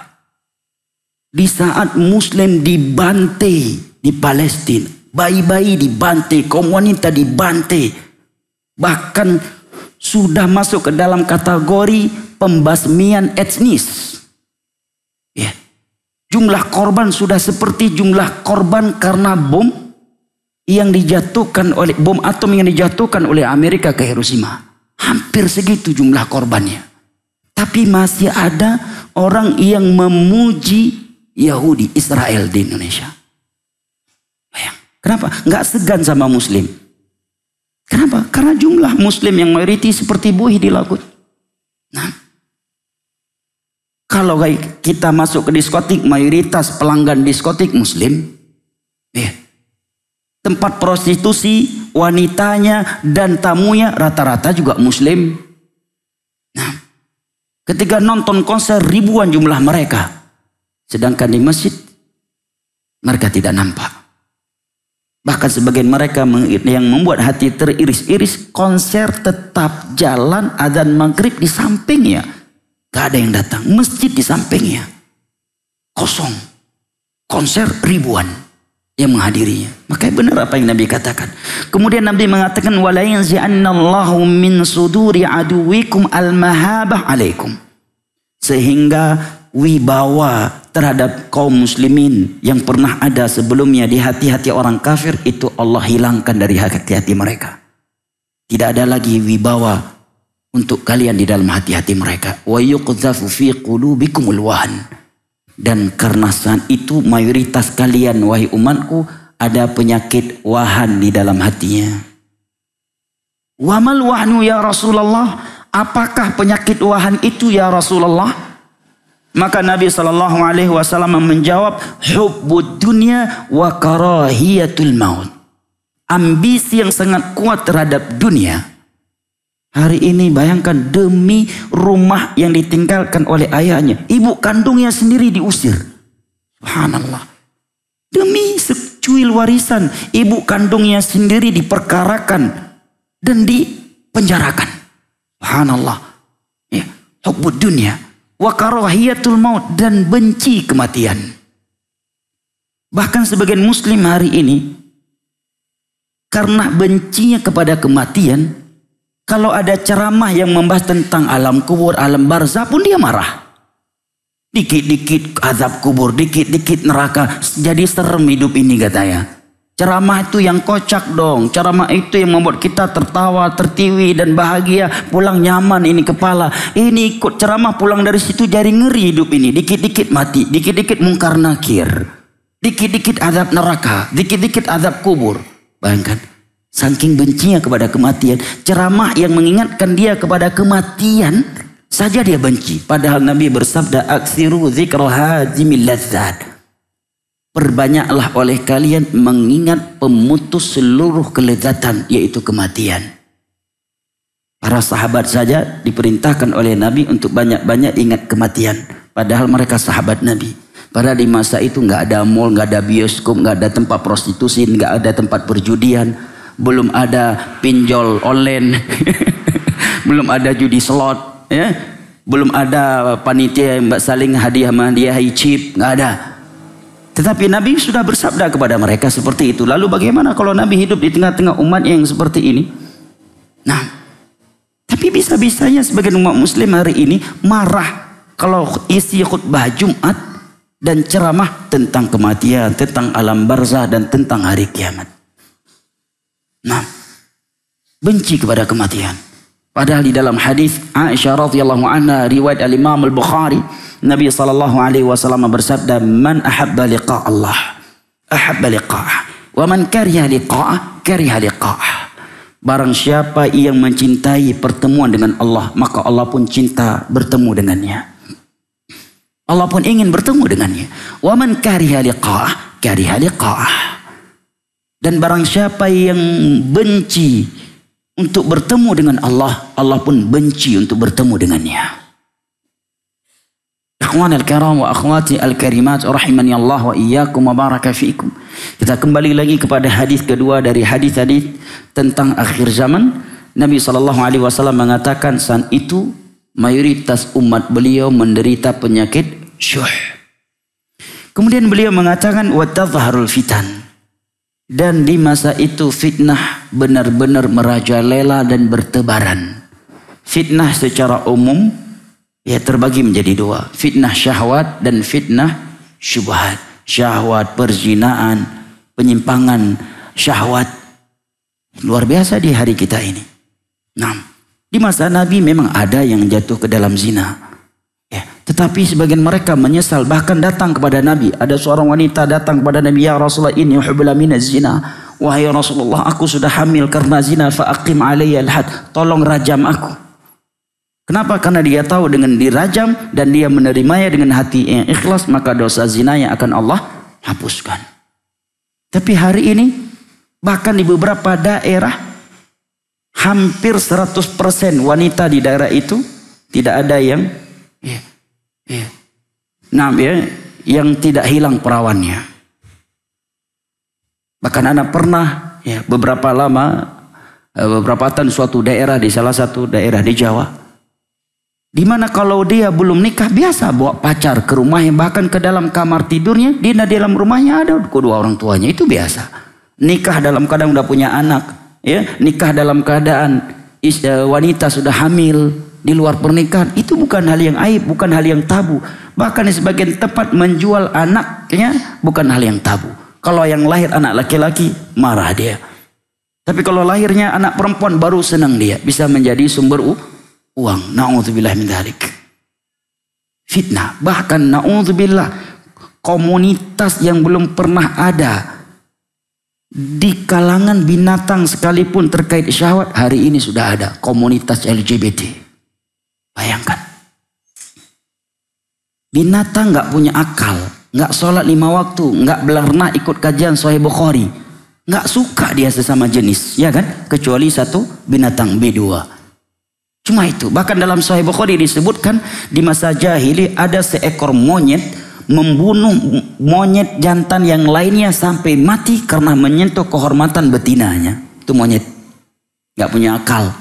Di saat Muslim dibantai di Palestina, bayi-bayi dibantai, kaum wanita dibantai, bahkan sudah masuk ke dalam kategori pembasmian etnis. Ya. Jumlah korban sudah seperti jumlah korban karena bom yang dijatuhkan oleh bom atom yang dijatuhkan oleh Amerika ke Hiroshima. Hampir segitu jumlah korbannya. Tapi masih ada orang yang memuji Yahudi, Israel di Indonesia. Bayang. Kenapa? Nggak segan sama Muslim. Kenapa? Karena jumlah Muslim yang mayoriti seperti buih di laut. Nah, kalau kita masuk ke diskotik, mayoritas pelanggan diskotik Muslim. Ya. Tempat prostitusi, wanitanya dan tamunya rata-rata juga Muslim. Nah, ketika nonton konser ribuan jumlah mereka. Sedangkan di masjid mereka tidak nampak. Bahkan sebagian mereka yang membuat hati teriris-iris, konser tetap jalan, adzan maghrib di sampingnya. Gak ada yang datang. Masjid di sampingnya. Kosong. Konser ribuan yang menghadirinya. Makanya benar apa yang Nabi katakan. Kemudian Nabi mengatakan, wala yanzi'annallahu min suduri aduwikum al-mahabah alaikum. Sehingga wibawa terhadap kaum muslimin yang pernah ada sebelumnya di hati-hati orang kafir itu Allah hilangkan dari hati-hati mereka. Tidak ada lagi wibawa untuk kalian di dalam hati-hati mereka. Wa yuqdhafu fi qulubikumul wahn. Dan karena saat itu mayoritas kalian wahai umatku ada penyakit wahan di dalam hatinya. Wa mal wahnu ya Rasulullah? Apakah penyakit wahan itu ya Rasulullah? Maka Nabi SAW menjawab, hubbud dunya wa karahiyatul maut. Ambisi yang sangat kuat terhadap dunia. Hari ini bayangkan demi rumah yang ditinggalkan oleh ayahnya, ibu kandungnya sendiri diusir. Subhanallah. Demi secuil warisan, ibu kandungnya sendiri diperkarakan dan dipenjarakan. Subhanallah. Ya, hubbud dunya wa karahiyatul maut, dan benci kematian. Bahkan sebagian muslim hari ini karena bencinya kepada kematian, kalau ada ceramah yang membahas tentang alam kubur, alam barzah pun dia marah. Dikit-dikit azab kubur, dikit-dikit neraka, jadi serem hidup ini katanya. Ceramah itu yang kocak dong. Ceramah itu yang membuat kita tertawa, tertiwi dan bahagia. Pulang nyaman ini kepala. Ini ikut ceramah pulang dari situ jadi ngeri hidup ini. Dikit-dikit mati, dikit-dikit mungkar nakir. Dikit-dikit azab neraka, dikit-dikit azab kubur. Bayangkan, saking bencinya kepada kematian. Ceramah yang mengingatkan dia kepada kematian saja dia benci. Padahal Nabi bersabda, aksiru dzikra hadzimil ladzat. Perbanyaklah oleh kalian mengingat pemutus seluruh kelezatan, yaitu kematian. Para sahabat saja diperintahkan oleh Nabi untuk banyak-banyak ingat kematian. Padahal mereka sahabat Nabi. Padahal di masa itu nggak ada mall, nggak ada bioskop, nggak ada tempat prostitusi, nggak ada tempat perjudian, belum ada pinjol online, belum ada judi slot, ya, belum ada panitia yang saling hadiah-hadiahi chip, nggak ada. Tetapi Nabi sudah bersabda kepada mereka seperti itu. Lalu bagaimana kalau Nabi hidup di tengah-tengah umat yang seperti ini? Nah, tapi bisa-bisanya sebagian umat muslim hari ini marah kalau isi khutbah Jumat dan ceramah tentang kematian, tentang alam barzah dan tentang hari kiamat. Nah, benci kepada kematian. Padahal di dalam hadis Aisyah radhiyallahu anha riwayat Al-Imam Al-Bukhari, Nabi sallallahu alaihi wasallam bersabda, "Man ahabba liqa Allah, ahabba liqa'ah, wa man kariha liqa'ah, kariha liqa'ah." Barang siapa yang mencintai pertemuan dengan Allah, maka Allah pun cinta bertemu dengannya. Allah pun ingin bertemu dengannya. Wa man kariha liqa'ah, kariha liqa'ah. Dan barang siapa yang benci untuk bertemu dengan Allah, Allah pun benci untuk bertemu dengannya. Ikhwan al-kiram wa akhwati al-karimat rahimani Allah wa iyyakum wa baraka fiikum. Kita kembali lagi kepada hadis kedua dari hadis-hadis tentang akhir zaman. Nabi SAW mengatakan saat itu mayoritas umat beliau menderita penyakit syuh. Kemudian beliau mengatakan wa tadhharul fitan. Dan di masa itu fitnah benar-benar merajalela dan bertebaran. Fitnah secara umum ya terbagi menjadi dua. Fitnah syahwat dan fitnah syubhat. Syahwat, perzinaan, penyimpangan syahwat. Luar biasa di hari kita ini. Nah, di masa Nabi memang ada yang jatuh ke dalam zina. Ya, tetapi sebagian mereka menyesal, bahkan datang kepada Nabi. Ada seorang wanita datang kepada Nabi, "Ya Rasulullah, inni uhibbu minaz zina." Wahai Rasulullah, aku sudah hamil karena zina, fa aqim alayya al-had. Tolong rajam aku. Kenapa? Karena dia tahu dengan dirajam dan dia menerimanya dengan hati yang ikhlas, maka dosa zinanya akan Allah hapuskan. Tapi hari ini bahkan di beberapa daerah hampir 100% wanita di daerah itu tidak ada yang yang tidak hilang perawannya. Bahkan anak pernah beberapa tahun suatu daerah di salah satu daerah di Jawa, di mana kalau dia belum nikah biasa bawa pacar ke rumahnya, bahkan ke dalam kamar tidurnya, di dalam rumahnya ada kedua orang tuanya, itu biasa. Nikah dalam keadaan udah punya anak, ya, nikah dalam keadaan wanita sudah hamil di luar pernikahan, itu bukan hal yang aib, bukan hal yang tabu. Bahkan di sebagian tempat menjual anaknya bukan hal yang tabu. Kalau yang lahir anak laki-laki marah dia, tapi kalau lahirnya anak perempuan baru senang dia, bisa menjadi sumber uang. Na'udzubillah min dzalik. Fitnah. Bahkan na'udzubillah, komunitas yang belum pernah ada di kalangan binatang sekalipun terkait syahwat, hari ini sudah ada komunitas LGBT. Bayangkan. Binatang nggak punya akal, nggak sholat 5 waktu, nggak pernah ikut kajian Sahih Bukhari, nggak suka dia sesama jenis, ya kan? Kecuali satu binatang B2. Cuma itu. Bahkan dalam Sahih Bukhari disebutkan di masa jahili ada seekor monyet membunuh monyet jantan yang lainnya sampai mati karena menyentuh kehormatan betinanya. Itu monyet nggak punya akal,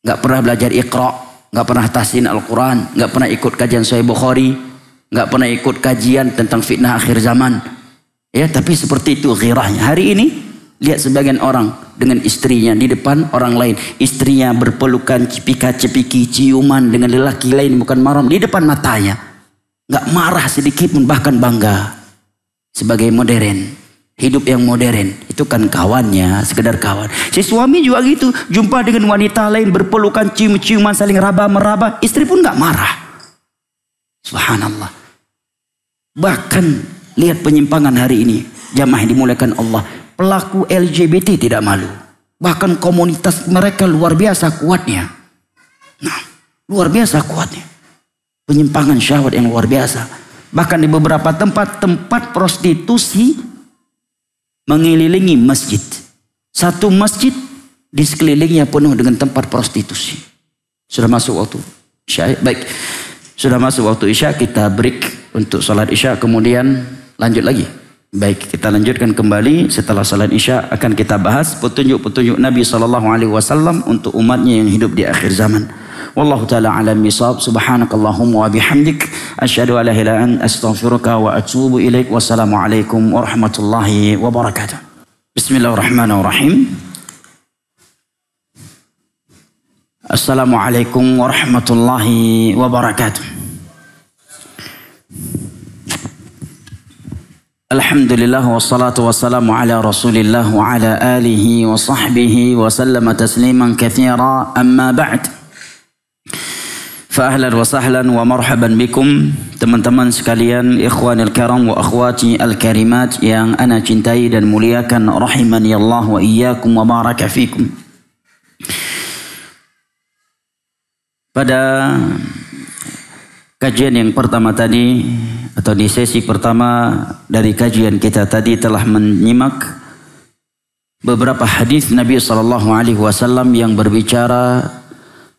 nggak pernah belajar Iqra, nggak pernah tahsin Al-Quran, nggak pernah ikut kajian Sahih Bukhari, nggak pernah ikut kajian tentang fitnah akhir zaman. Ya, tapi seperti itu ghirahnya. Hari ini lihat sebagian orang dengan istrinya di depan orang lain, istrinya berpelukan, cepika-cepiki, ciuman dengan lelaki lain bukan mahram di depan matanya, nggak marah sedikit pun, bahkan bangga sebagai modern. Hidup yang modern itu kan kawannya, sekedar kawan. Si suami juga gitu, jumpa dengan wanita lain berpelukan, cium-ciuman, saling raba-meraba, istri pun nggak marah. Subhanallah. Bahkan lihat penyimpangan hari ini, jamaah yang dimuliakan Allah, pelaku LGBT tidak malu. Bahkan komunitas mereka luar biasa kuatnya. Nah, luar biasa kuatnya. Penyimpangan syahwat yang luar biasa. Bahkan di beberapa tempat prostitusi mengelilingi masjid. Satu masjid Di sekelilingnya penuh dengan tempat prostitusi. Sudah masuk waktu Isya. Baik, sudah masuk waktu Isya, kita break untuk salat Isya, kemudian lanjut lagi. Baik, kita lanjutkan kembali setelah salat Isya. Akan kita bahas petunjuk-petunjuk Nabi SAW untuk umatnya yang hidup di akhir zaman. Wallahu ta'ala alam bisawab. Subhanakallahumma wa bihamdik, asyhadu an la ilaha illa anta, astaghfiruka wa atubu ilaik. Wassalamualaikum warahmatullahi wabarakatuh. Bismillahirrahmanirrahim. Assalamualaikum warahmatullahi wabarakatuh. Alhamdulillah wassalatu wassalamu ala Rasulillah wa ala alihi wa sahbihi wa sallama tasliman katsira, amma ba'd. Fa ahlan wa sahlan wa marhaban bikum teman-teman sekalian, ikhwanil karam wa akhwati al-karimat yang ana cintai dan muliakan, rahimani Allah wa iyyakum wa baraka fikum. Pada kajian yang pertama tadi, atau di sesi pertama dari kajian kita tadi, telah menyimak beberapa hadis Nabi SAW yang berbicara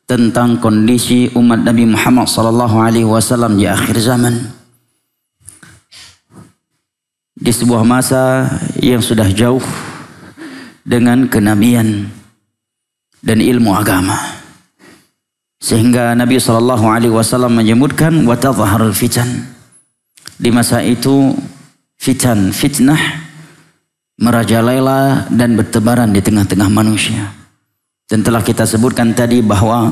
tentang kondisi umat Nabi Muhammad SAW di akhir zaman, di sebuah masa yang sudah jauh dengan kenabian dan ilmu agama. Sehingga Nabi SAW menyebutkan wa tadhharul fitan. Di masa itu fitnah merajalela dan bertebaran di tengah-tengah manusia. Dan telah kita sebutkan tadi bahwa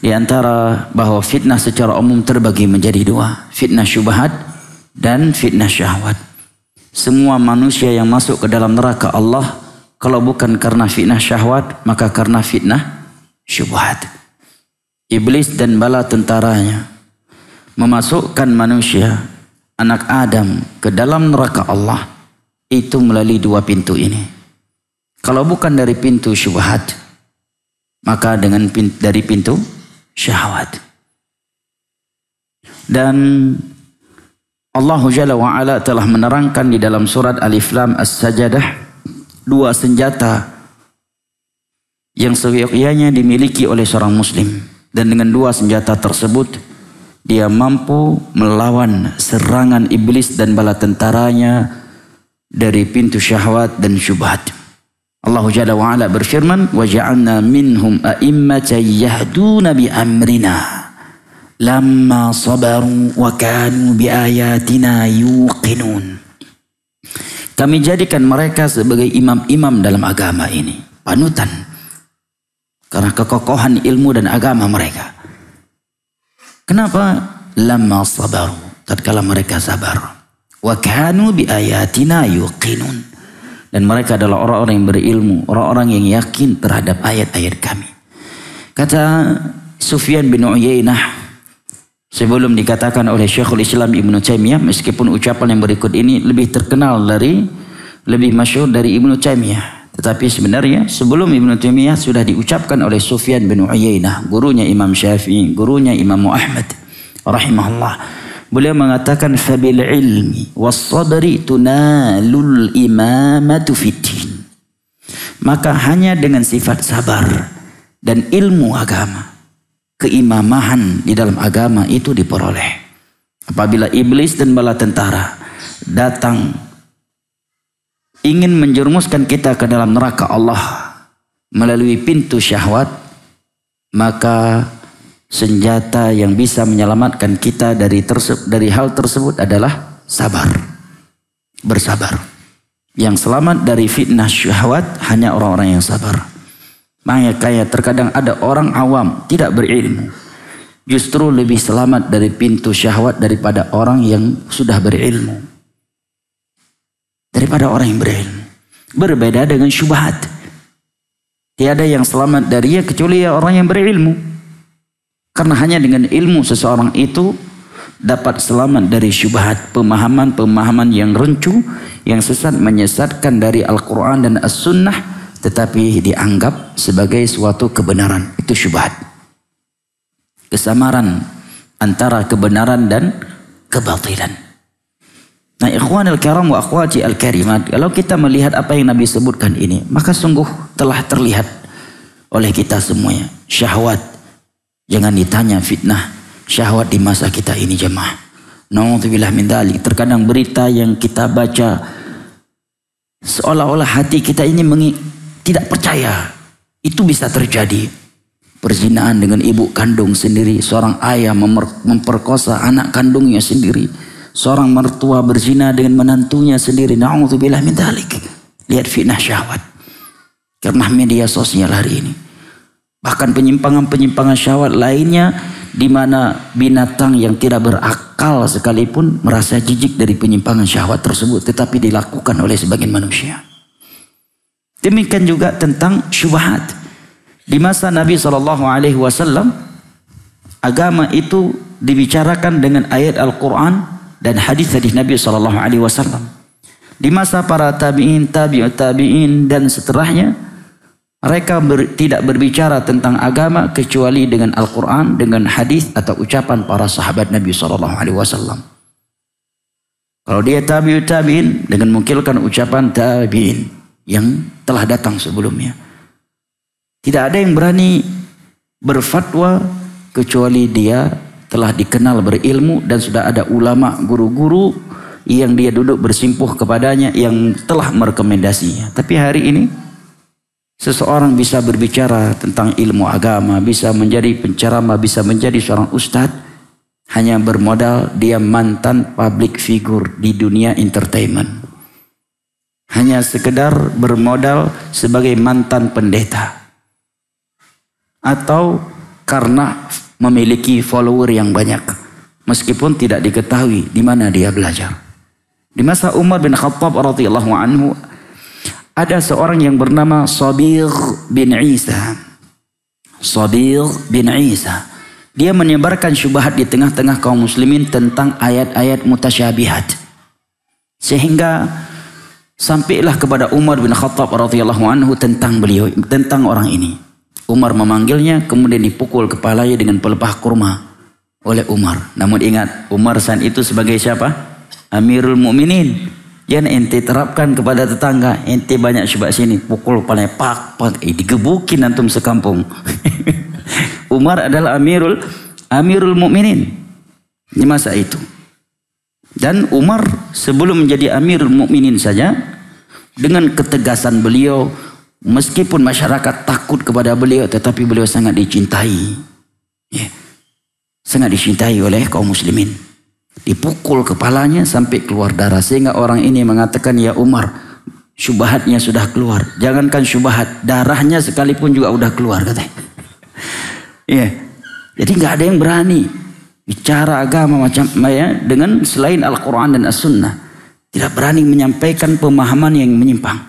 di antara bahwa fitnah secara umum terbagi menjadi dua, fitnah syubhat dan fitnah syahwat. Semua manusia yang masuk ke dalam neraka Allah, kalau bukan karena fitnah syahwat, maka karena fitnah syubhat. Iblis dan bala tentaranya memasukkan manusia, anak Adam, ke dalam neraka Allah itu melalui dua pintu ini. Kalau bukan dari pintu syubhat, maka dari pintu syahwat. Dan Allah Jalla wa'ala telah menerangkan di dalam surat Alif Lam As-Sajdah dua senjata yang seyogyanya dimiliki oleh seorang muslim. Dan dengan dua senjata tersebut dia mampu melawan serangan iblis dan bala tentaranya dari pintu syahwat dan syubhat. Allah Jalla wa'ala berfirman, wa ja'alna minhum a'immatan yahduna bi amrina lamma sabaru wa kanu bi ayatina yuqinun. Kami jadikan mereka sebagai imam-imam dalam agama ini, panutan karena kekokohan ilmu dan agama mereka. Kenapa? Lamma sabaru, tatkala mereka sabar. Wa kanu bi ayatina yuqinun. Dan mereka adalah orang-orang yang berilmu, orang-orang yang yakin terhadap ayat-ayat kami. Kata Sufyan bin Uyainah, sebelum dikatakan oleh Syekhul Islam Ibnu Taimiyah, meskipun ucapan yang berikut ini lebih terkenal lebih masyhur dari Ibnu Taimiyah. Tetapi sebenarnya sebelum Ibnu Taimiyah sudah diucapkan oleh Sufyan bin Uyainah, gurunya Imam Syafi'i, gurunya Imam Ahmad rahimahullah. Beliau mengatakan, fabil ilmi was sabri tunalul imamatu fiddin. Maka hanya dengan sifat sabar dan ilmu agama, keimamahan di dalam agama itu diperoleh. Apabila iblis dan bala tentara datang ingin menjerumuskan kita ke dalam neraka Allah melalui pintu syahwat, maka senjata yang bisa menyelamatkan kita dari hal tersebut adalah sabar. Bersabar. Yang selamat dari fitnah syahwat hanya orang-orang yang sabar. Makanya terkadang ada orang awam tidak berilmu, justru lebih selamat dari pintu syahwat daripada orang yang sudah berilmu. Daripada orang yang berilmu. Berbeda dengan syubhat. Tiada yang selamat darinya kecuali orang yang berilmu. Karena hanya dengan ilmu seseorang itu dapat selamat dari syubhat, pemahaman-pemahaman yang runcu, yang sesat, menyesatkan dari Al-Quran dan As-Sunnah, tetapi dianggap sebagai suatu kebenaran. Itu syubhat. Kesamaran antara kebenaran dan kebatilan. Nah, ikhwanul karam wa akhwati al-karimat, kalau kita melihat apa yang Nabi sebutkan ini, maka sungguh telah terlihat oleh kita semuanya. Syahwat. Jangan ditanya fitnah syahwat di masa kita ini jemaah. Na'udzubillah min dzalik. Terkadang berita yang kita baca seolah-olah hati kita ini tidak percaya. Itu bisa terjadi. Perzinaan dengan ibu kandung sendiri. Seorang ayah memperkosa anak kandungnya sendiri. Seorang mertua berzina dengan menantunya sendiri. Na'udzubillah min dzalik. Lihat fitnah syahwat. Karena media sosial hari ini. Bahkan penyimpangan-penyimpangan syahwat lainnya, di mana binatang yang tidak berakal sekalipun merasa jijik dari penyimpangan syahwat tersebut, tetapi dilakukan oleh sebagian manusia. Demikian juga tentang syubhat. Di masa Nabi SAW, agama itu dibicarakan dengan ayat Al-Quran dan hadis-hadis Nabi SAW. Di masa para tabi'in, tabi'ut tabi'in dan setelahnya, mereka tidak berbicara tentang agama kecuali dengan Al-Quran, dengan hadis atau ucapan para sahabat Nabi SAW. Kalau dia tabi'ut tabi'in, dengan mengukilkan ucapan tabi'in yang telah datang sebelumnya. Tidak ada yang berani berfatwa kecuali dia telah dikenal berilmu dan sudah ada ulama, guru-guru yang dia duduk bersimpuh kepadanya yang telah merekomendasinya. Tapi hari ini seseorang bisa berbicara tentang ilmu agama, bisa menjadi penceramah, bisa menjadi seorang ustadz, hanya bermodal dia mantan public figure di dunia entertainment. Hanya sekedar bermodal sebagai mantan pendeta. Atau karena memiliki follower yang banyak. Meskipun tidak diketahui di mana dia belajar. Di masa Umar bin Khattab radhiyallahu anhu, ada seorang yang bernama Sabigh bin Isa. Sabigh bin Isa. Dia menyebarkan syubhat di tengah-tengah kaum muslimin tentang ayat-ayat mutasyabihat. Sehingga sampailah kepada Umar bin Khattab radhiyallahu anhu tentang beliau, tentang orang ini. Umar memanggilnya, kemudian dipukul kepalanya dengan pelepah kurma oleh Umar. Namun ingat, Umar saat itu sebagai siapa? Amirul Mukminin. Jangan ente terapkan kepada tetangga. Ente banyak syubhat sini, pukul kepalanya, pak, digebukin antum sekampung. Umar adalah Amirul Mukminin di masa itu. Dan Umar sebelum menjadi Amirul Mukminin saja, dengan ketegasan beliau, meskipun masyarakat takut kepada beliau, tetapi beliau sangat dicintai. Sangat dicintai oleh kaum muslimin. Dipukul kepalanya sampai keluar darah. Sehingga orang ini mengatakan, ya Umar, syubhatnya sudah keluar. Jangankan syubhat, darahnya sekalipun juga udah keluar katanya. Jadi nggak ada yang berani bicara agama macam dengan selain Al-Quran dan As-Sunnah. Tidak berani menyampaikan pemahaman yang menyimpang.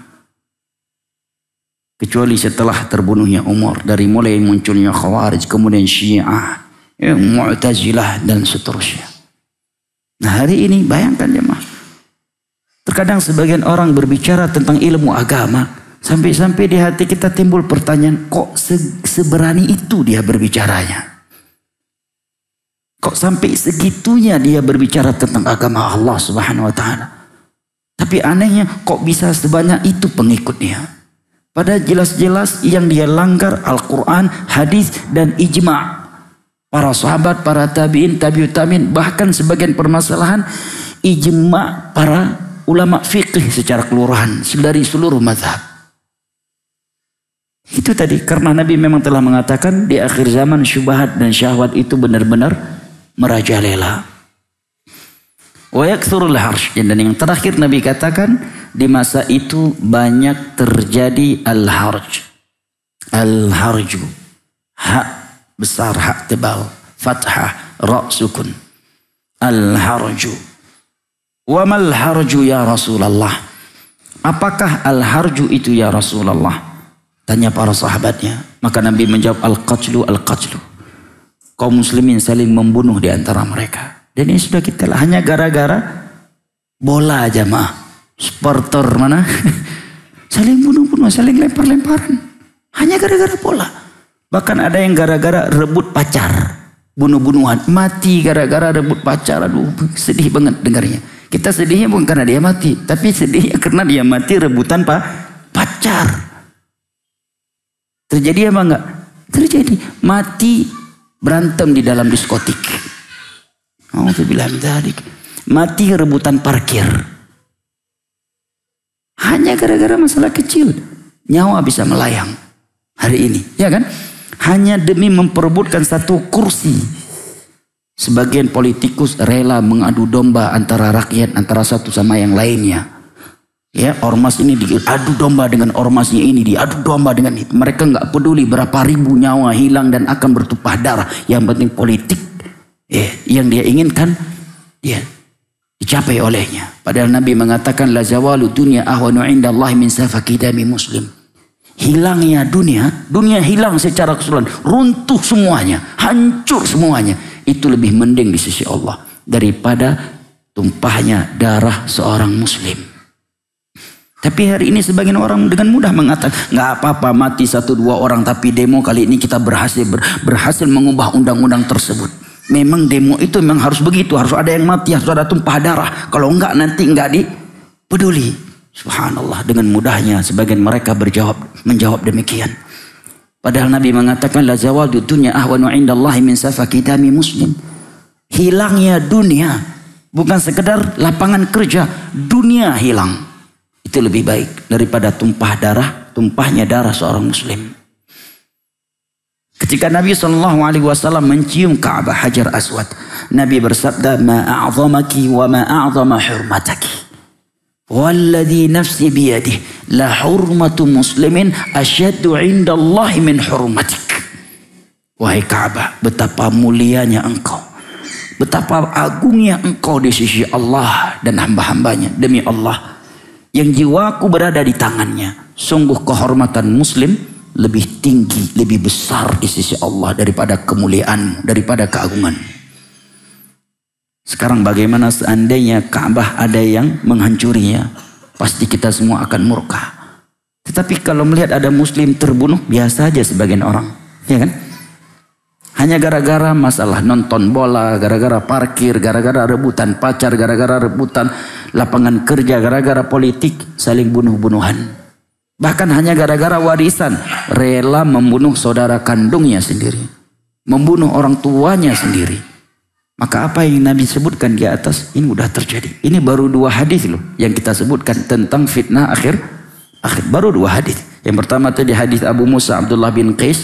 Kecuali setelah terbunuhnya Umar, dari mulai munculnya Khawarij, kemudian Syiah, Mu'tazilah dan seterusnya. Nah hari ini bayangkan jemaah, terkadang sebagian orang berbicara tentang ilmu agama, sampai-sampai di hati kita timbul pertanyaan, kok seberani itu dia berbicaranya? Kok sampai segitunya dia berbicara tentang agama Allah Subhanahu wa taala? Tapi anehnya, kok bisa sebanyak itu pengikutnya? Padahal jelas-jelas yang dia langgar Al-Quran, hadis dan ijma' para sahabat, para tabi'in, tabi'ut tabi'in, bahkan sebagian permasalahan ijma' para ulama fikih secara keseluruhan dari seluruh mazhab. Itu tadi, karena Nabi memang telah mengatakan di akhir zaman syubhat dan syahwat itu benar-benar merajalela. Wa yakthurul harj. Dan yang terakhir Nabi katakan, di masa itu banyak terjadi al-harj. Al-harju, hak besar, hak tebal, fathah, ra sukun. Al-harju. Wa mal harju ya Rasulullah? Apakah al-harju itu ya Rasulullah? Tanya para sahabatnya. Maka Nabi menjawab, al-qatlu, al-qatlu. Kaum muslimin saling membunuh di antara mereka. Dan ini sudah kita lah, hanya gara-gara bola aja mah. Supporter mana? Saling bunuh-bunuh, saling lempar-lemparan. Hanya gara-gara bola. Bahkan ada yang gara-gara rebut pacar. Bunuh-bunuhan. Mati gara-gara rebut pacar. Aduh, sedih banget dengarnya. Kita sedihnya bukan karena dia mati. Tapi sedihnya karena dia mati rebutan pacar. Terjadi apa enggak? Terjadi. Mati berantem di dalam diskotik. Alhamdulillah. Mati rebutan parkir. Hanya gara-gara masalah kecil. Nyawa bisa melayang hari ini. Ya kan? Hanya demi memperebutkan satu kursi. Sebagian politikus rela mengadu domba antara rakyat, antara satu sama yang lainnya. Ya, ormas ini diadu domba dengan ormasnya ini, diadu domba dengan itu. Mereka nggak peduli berapa ribu nyawa hilang dan akan bertumpah darah. Yang penting politik, yang dia inginkan, dicapai olehnya. Padahal Nabi mengatakan, la zawalu dunya ahwanu indallahi min safaki dami muslim. Hilangnya dunia hilang secara keseluruhan, runtuh semuanya, hancur semuanya. Itu lebih mending di sisi Allah daripada tumpahnya darah seorang muslim. Tapi hari ini sebagian orang dengan mudah mengatakan, nggak apa-apa mati 1-2 orang, tapi demo kali ini kita berhasil mengubah undang-undang tersebut. Memang demo itu memang harus begitu, harus ada yang mati, harus ada tumpah darah. Kalau enggak nanti enggak dipeduli. Subhanallah, dengan mudahnya sebagian mereka menjawab demikian. Padahal Nabi mengatakan, la zawal dunya ahwanu indallahi min safaki dami muslim. Hilangnya dunia bukan sekedar lapangan kerja, dunia hilang. Itu lebih baik daripada tumpahnya darah seorang muslim. Ketika Nabi SAW mencium Ka'bah Hajar Aswad, Nabi bersabda, ma a'zamaki wa ma a'zama hurmataki. Walladhi nafsi biyadih la hurmatu muslimin asyaddu indallahi min hurmatik. Wahai Ka'bah, betapa mulianya engkau, betapa agungnya engkau di sisi Allah dan hamba-hambanya. Demi Allah yang jiwaku berada di tangannya, sungguh kehormatan muslim lebih tinggi, lebih besar di sisi Allah daripada kemuliaanmu, daripada keagungan. Sekarang bagaimana seandainya Ka'bah ada yang menghancurinya? Pasti kita semua akan murka. Tetapi kalau melihat ada muslim terbunuh, biasa aja sebagian orang, ya kan? Hanya gara-gara masalah nonton bola, gara-gara parkir, gara-gara rebutan pacar, gara-gara rebutan lapangan kerja, gara-gara politik, saling bunuh-bunuhan. Bahkan hanya gara-gara warisan, rela membunuh saudara kandungnya sendiri, membunuh orang tuanya sendiri. Maka apa yang Nabi sebutkan di atas ini sudah terjadi. Ini baru 2 hadis loh yang kita sebutkan tentang fitnah akhir. Baru 2 hadis. Yang pertama tadi hadis Abu Musa Abdullah bin Qais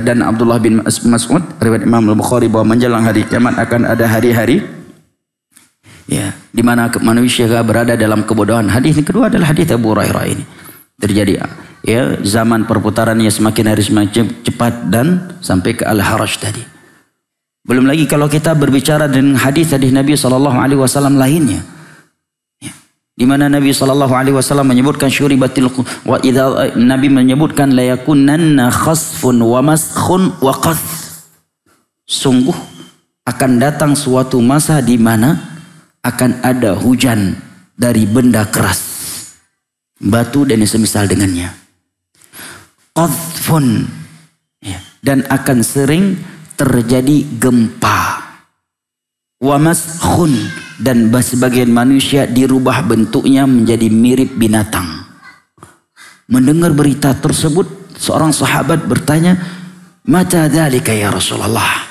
dan Abdullah bin Mas'ud riwayat Imam Al-Bukhari bahwa menjelang hari kiamat akan ada hari-hari di mana manusia berada dalam kebodohan. Hadis yang kedua adalah hadis Abu Hurairah ini. Terjadi zaman perputarannya semakin hari semakin cepat dan sampai ke Al-Haraj tadi. Belum lagi kalau kita berbicara dengan hadis-hadis Nabi SAW lainnya, di mana Nabi SAW menyebutkan syuribatil wa idza Nabi menyebutkan la yakunanna khasfun wa maskhun wa qath. Sungguh akan datang suatu masa di mana akan ada hujan dari benda keras, batu dan semisal dengannya. Qathfun, dan akan sering terjadi gempa. Wa maskhun, dan sebagian manusia dirubah bentuknya menjadi mirip binatang. Mendengar berita tersebut, seorang sahabat bertanya, "Mata dzalika ya Rasulullah?"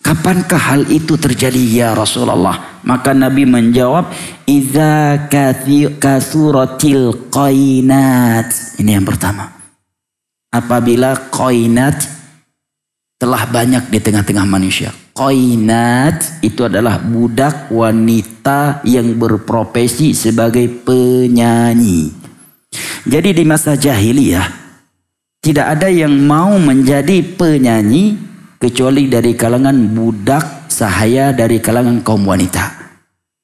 Kapankah hal itu terjadi ya Rasulullah? Maka Nabi menjawab, "Idza kathuratil qainat." Ini yang pertama. Apabila qainat telah banyak di tengah-tengah manusia. Qainat itu adalah budak wanita yang berprofesi sebagai penyanyi. Jadi di masa jahiliyah tidak ada yang mau menjadi penyanyi kecuali dari kalangan budak sahaya dari kalangan kaum wanita.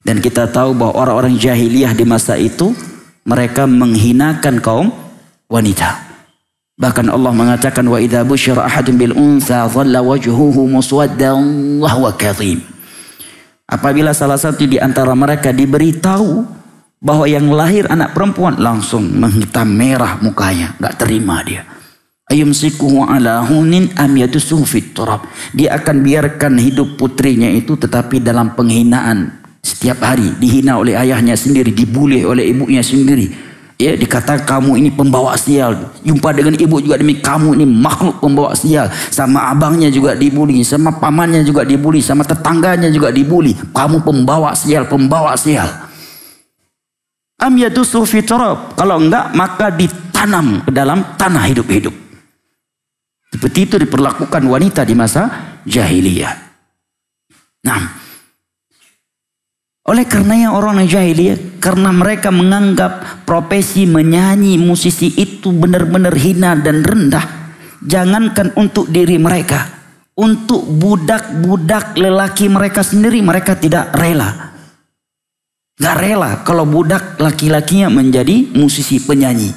Dan kita tahu bahwa orang-orang jahiliyah di masa itu mereka menghinakan kaum wanita. Bahkan Allah mengatakan, wa idza busyira ahadun bil untha dhalla wajhuhu muswaddan wa huwa kadhim. Apabila salah satu di antara mereka diberitahu bahwa yang lahir anak perempuan, langsung menghitam merah mukanya, enggak terima dia. Ayumsikuhu ala hunin am yadussuhu fit turab. Dia akan biarkan hidup putrinya itu tetapi dalam penghinaan setiap hari, dihina oleh ayahnya sendiri, dibuli oleh ibunya sendiri. Ya, dikatakan kamu ini pembawa sial. Jumpa dengan ibu juga demi kamu ini makhluk pembawa sial. Sama abangnya juga dibully, sama pamannya juga dibully, sama tetangganya juga dibully. Kamu pembawa sial, pembawa sial. Am yadusu fi turab. Kalau enggak maka ditanam ke dalam tanah hidup-hidup. Seperti itu diperlakukan wanita di masa jahiliyah. Nah, oleh karenanya orang jahiliyah, karena mereka menganggap profesi menyanyi musisi itu benar-benar hina dan rendah. Jangankan untuk diri mereka, untuk budak-budak lelaki mereka sendiri mereka tidak rela. Gak rela kalau budak laki-lakinya menjadi musisi penyanyi.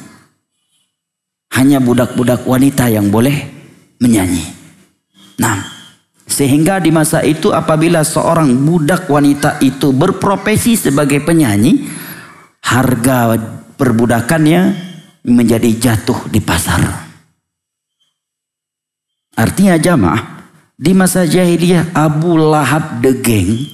Hanya budak-budak wanita yang boleh menyanyi. Nah, sehingga di masa itu apabila seorang budak wanita itu berprofesi sebagai penyanyi, harga perbudakannya menjadi jatuh di pasar. Artinya jamaah, di masa jahiliyah Abu Lahab the Gang,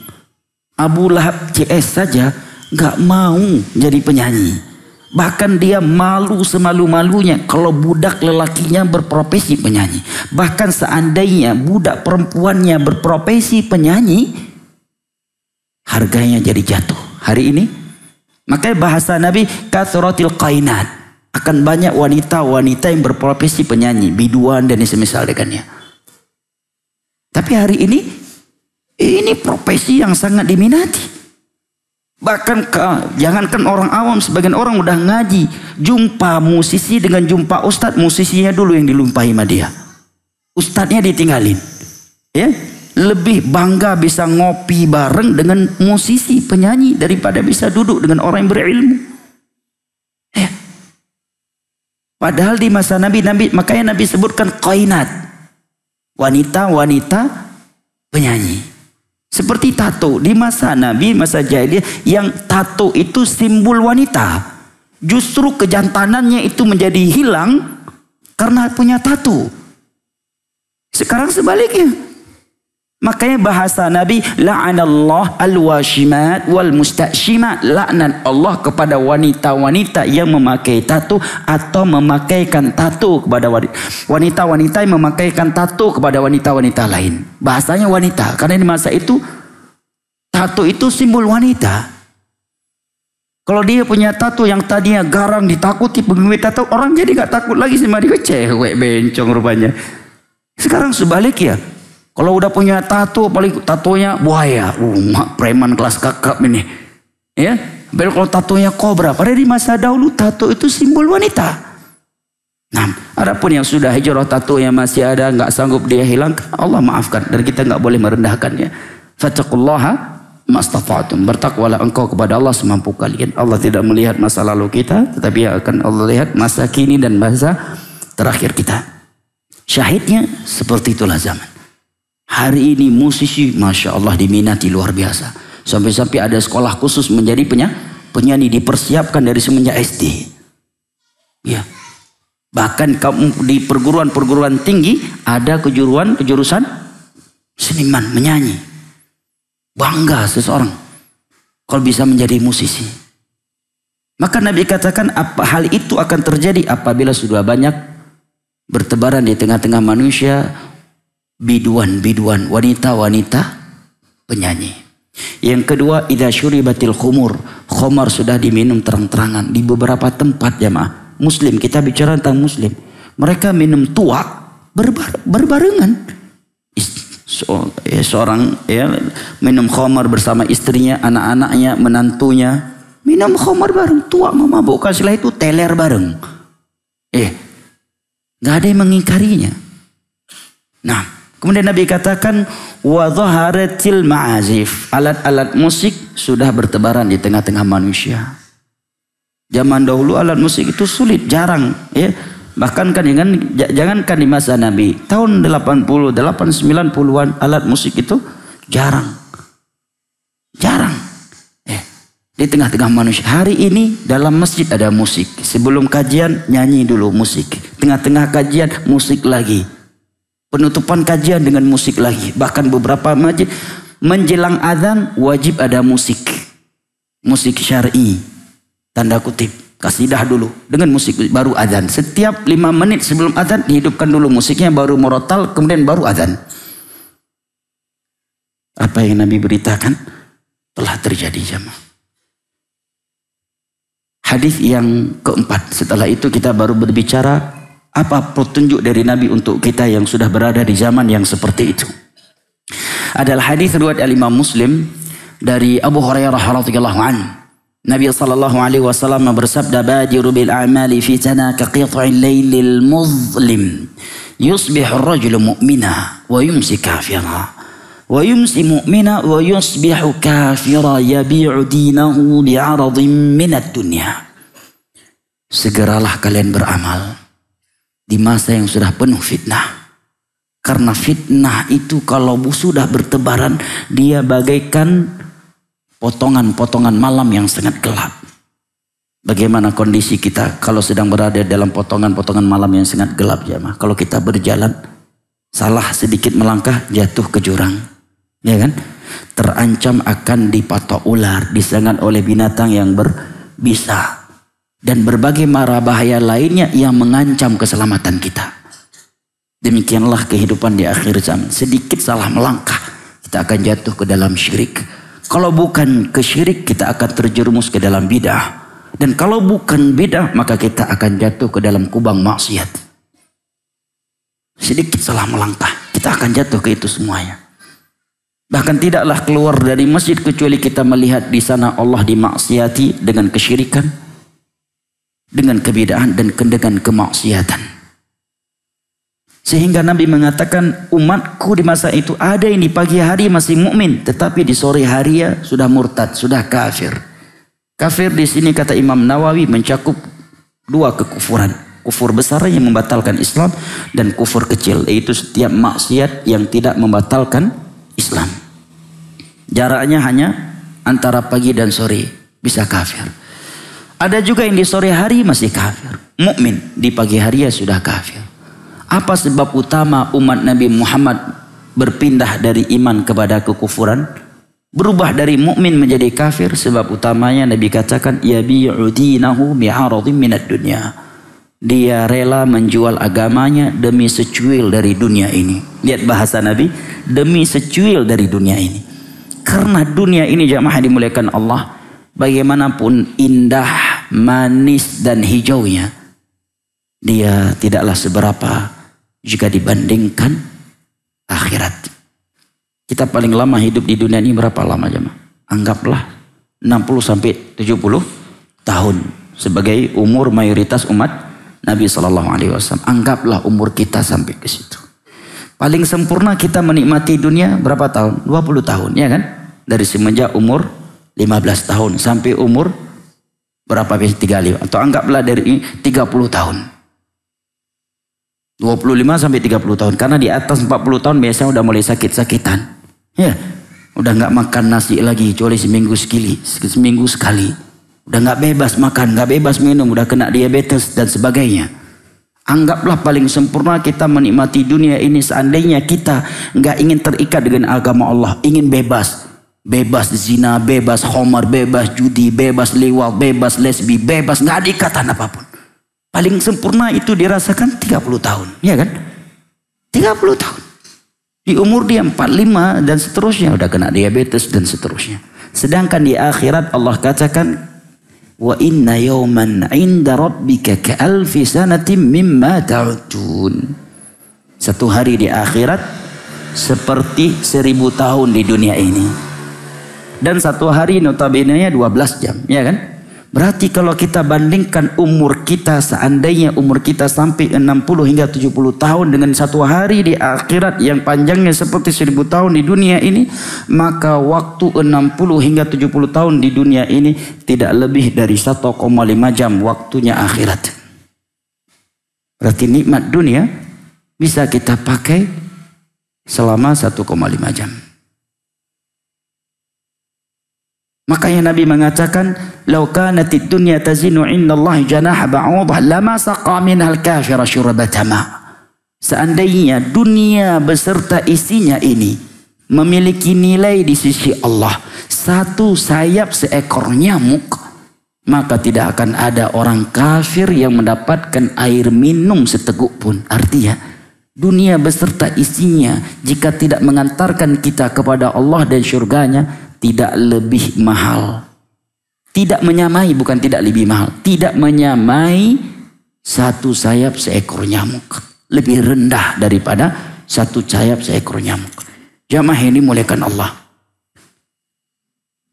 Abu Lahab CS saja gak mau jadi penyanyi. Bahkan dia malu semalu-malunya kalau budak lelakinya berprofesi penyanyi. Bahkan seandainya budak perempuannya berprofesi penyanyi, harganya jadi jatuh. Hari ini, makanya bahasa Nabi kathratil qainat, akan banyak wanita-wanita yang berprofesi penyanyi, biduan dan semisal dengannya. Tapi hari ini profesi yang sangat diminati. Bahkan jangankan orang awam, sebagian orang udah ngaji, jumpa musisi dengan jumpa ustadz, musisinya dulu yang dilumpahi sama dia, ustadznya ditinggalin. Ya, lebih bangga bisa ngopi bareng dengan musisi penyanyi daripada bisa duduk dengan orang yang berilmu. Ya. Padahal di masa Nabi, makanya Nabi sebutkan qainat, wanita-wanita penyanyi. Seperti tato di masa Nabi, masa jahiliyah, yang tato itu simbol wanita. Justru kejantanannya itu menjadi hilang karena punya tato. Sekarang sebaliknya. Makanya bahasa Nabi, la'anallah al-washimat wal mustakshimat. Laknat Allah kepada wanita-wanita yang memakai tato atau memakaikan tato kepada wanita-wanita yang memakaikan tato kepada wanita-wanita lain. Bahasanya wanita, karena di masa itu tato itu simbol wanita. Kalau dia punya tato yang tadinya garang ditakuti penggemar tato, orang jadi gak takut lagi sama dia, cewek bencong rupanya. Sekarang sebaliknya. Kalau udah punya tato, paling tatonya buaya, preman kelas kakap ini, ya. Baru kalau tatonya kobra, padahal di masa dahulu tato itu simbol wanita. Nah, adapun yang sudah hijrah tatonya masih ada, nggak sanggup dia hilang, Allah maafkan, dan kita nggak boleh merendahkannya. Fattaqullaha mastata'tum, bertakwalah engkau kepada Allah semampu kalian. Allah tidak melihat masa lalu kita, tetapi akan Allah lihat masa kini dan masa terakhir kita. Syahidnya seperti itulah zaman. Hari ini musisi Masya Allah diminati luar biasa. Sampai-sampai ada sekolah khusus menjadi penyanyi, dipersiapkan dari semenjak SD. Ya. Bahkan di perguruan-perguruan tinggi ada kejurusan seniman menyanyi. Bangga seseorang kalau bisa menjadi musisi. Maka Nabi katakan hal itu akan terjadi apabila sudah banyak bertebaran di tengah-tengah manusia biduan-biduan, wanita-wanita penyanyi. Yang kedua, idza syuribatil khumur, khamar sudah diminum terang-terangan di beberapa tempat jamaah. Muslim, kita bicara tentang muslim. Mereka minum tuak berbarengan. Seorang minum khamar bersama istrinya, anak-anaknya, menantunya, minum khamar bareng, tuak memabukkan, setelah itu teler bareng. Gak ada yang mengingkarinya. Nah, kemudian Nabi katakan wa dhaharatil ma'azif, alat-alat musik sudah bertebaran di tengah-tengah manusia. Zaman dahulu alat musik itu sulit, jarang, ya. Bahkan jangankan di masa Nabi, tahun 80, 90-an alat musik itu jarang. Di tengah-tengah manusia. Hari ini dalam masjid ada musik. Sebelum kajian nyanyi dulu musik. Tengah-tengah kajian musik lagi. Penutupan kajian dengan musik lagi. Bahkan beberapa masjid menjelang azan wajib ada musik. Musik syar'i. Tanda kutip. Kasidah dulu dengan musik, baru azan. Setiap 5 menit sebelum azan dihidupkan dulu musiknya, baru murotal, kemudian baru azan. Apa yang Nabi beritakan telah terjadi jamaah. Hadis yang keempat, setelah itu kita baru berbicara apa petunjuk dari Nabi untuk kita yang sudah berada di zaman yang seperti itu. Adalah hadis riwayat Imam Muslim dari Abu Hurairah radhiyallahu anhu. Nabi sallallahu alaihi wasallam bersabda, "Badiru bil a'mali fitana ka qit'il lailil muzlim. Yusbihu ar-rajulu mu'mina wa yumsi kafira. Wa yumsi mu'mina wa yusbihu kafira yabi'u dinahu bi'aradin minad dunya." Segeralah kalian beramal di masa yang sudah penuh fitnah. Karena fitnah itu kalau sudah bertebaran, dia bagaikan potongan-potongan malam yang sangat gelap. Bagaimana kondisi kita kalau sedang berada dalam potongan-potongan malam yang sangat gelap jamaah? Kalau kita berjalan, salah sedikit melangkah, jatuh ke jurang. Ya kan? Terancam akan dipatok ular, disengat oleh binatang yang berbisa. Dan berbagai mara bahaya lainnya yang mengancam keselamatan kita. Demikianlah kehidupan di akhir zaman. Sedikit salah melangkah, kita akan jatuh ke dalam syirik. Kalau bukan ke syirik, kita akan terjerumus ke dalam bidah. Dan kalau bukan bidah, maka kita akan jatuh ke dalam kubang maksiat. Sedikit salah melangkah, kita akan jatuh ke itu semuanya. Bahkan tidaklah keluar dari masjid kecuali kita melihat di sana Allah dimaksiati dengan kesyirikan, dengan kebidahan dan dengan kemaksiatan. Sehingga Nabi mengatakan, umatku di masa itu ada yang di pagi hari masih mukmin, tetapi di sore hari ya sudah murtad, sudah kafir. Kafir di sini kata Imam Nawawi mencakup 2 kekufuran. Kufur besar yang membatalkan Islam dan kufur kecil, yaitu setiap maksiat yang tidak membatalkan Islam. Jaraknya hanya antara pagi dan sore bisa kafir. Ada juga yang di sore hari masih kafir, mukmin, di pagi hari ya sudah kafir. Apa sebab utama umat Nabi Muhammad berpindah dari iman kepada kekufuran? Berubah dari mukmin menjadi kafir. Sebab utamanya Nabi katakan, yabi'u dinahu bi'aradin minad dunya. Dia rela menjual agamanya demi secuil dari dunia ini. Lihat bahasa Nabi, demi secuil dari dunia ini. Karena dunia ini jamaah dimuliakan Allah, bagaimanapun indah, manis dan hijaunya, dia tidaklah seberapa jika dibandingkan akhirat. Kita paling lama hidup di dunia ini berapa lama jemaah? Anggaplah 60 sampai 70 tahun sebagai umur mayoritas umat Nabi SAW. Anggaplah umur kita sampai ke situ. Paling sempurna kita menikmati dunia berapa tahun? 20 tahun, ya kan? Dari semenjak umur 15 tahun sampai umur berapa? 35, atau anggaplah dari 30 tahun. 25 sampai 30 tahun. Karena di atas 40 tahun biasanya udah mulai sakit-sakitan. Ya, udah nggak makan nasi lagi kecuali seminggu sekali. Udah nggak bebas makan, nggak bebas minum, udah kena diabetes dan sebagainya. Anggaplah paling sempurna kita menikmati dunia ini seandainya kita nggak ingin terikat dengan agama Allah, ingin bebas. Bebas zina, bebas khamar, bebas judi, bebas liwat, bebas lesbi, bebas, nggak ada ikatan apapun. Paling sempurna itu dirasakan 30 tahun, ya kan? 30 tahun. Di umur dia 45 dan seterusnya udah kena diabetes dan seterusnya. Sedangkan di akhirat Allah katakan, wa inna yawman 'inda rabbika ka'alfi sanatin mimma ta'udun. Satu hari di akhirat seperti 1000 tahun di dunia ini. Dan satu hari notabene-nya 12 jam, ya kan? Berarti kalau kita bandingkan umur kita, seandainya umur kita sampai 60 hingga 70 tahun dengan satu hari di akhirat yang panjangnya seperti 1000 tahun di dunia ini, maka waktu 60 hingga 70 tahun di dunia ini tidak lebih dari 1,5 jam waktunya akhirat. Berarti nikmat dunia bisa kita pakai selama 1,5 jam. Makanya Nabi mengatakan, "Lau kanatid dunya tazinu 'indallahi janaha ba'udah lama saqa minal kafira syurbata ma." Seandainya dunia beserta isinya ini memiliki nilai di sisi Allah 1 sayap seekor nyamuk, maka tidak akan ada orang kafir yang mendapatkan air minum seteguk pun. Artinya dunia beserta isinya jika tidak mengantarkan kita kepada Allah dan syurganya, tidak lebih mahal. Tidak menyamai, bukan tidak lebih mahal. Tidak menyamai satu sayap seekor nyamuk. Lebih rendah daripada satu sayap seekor nyamuk. Jamaah ini muliakan Allah.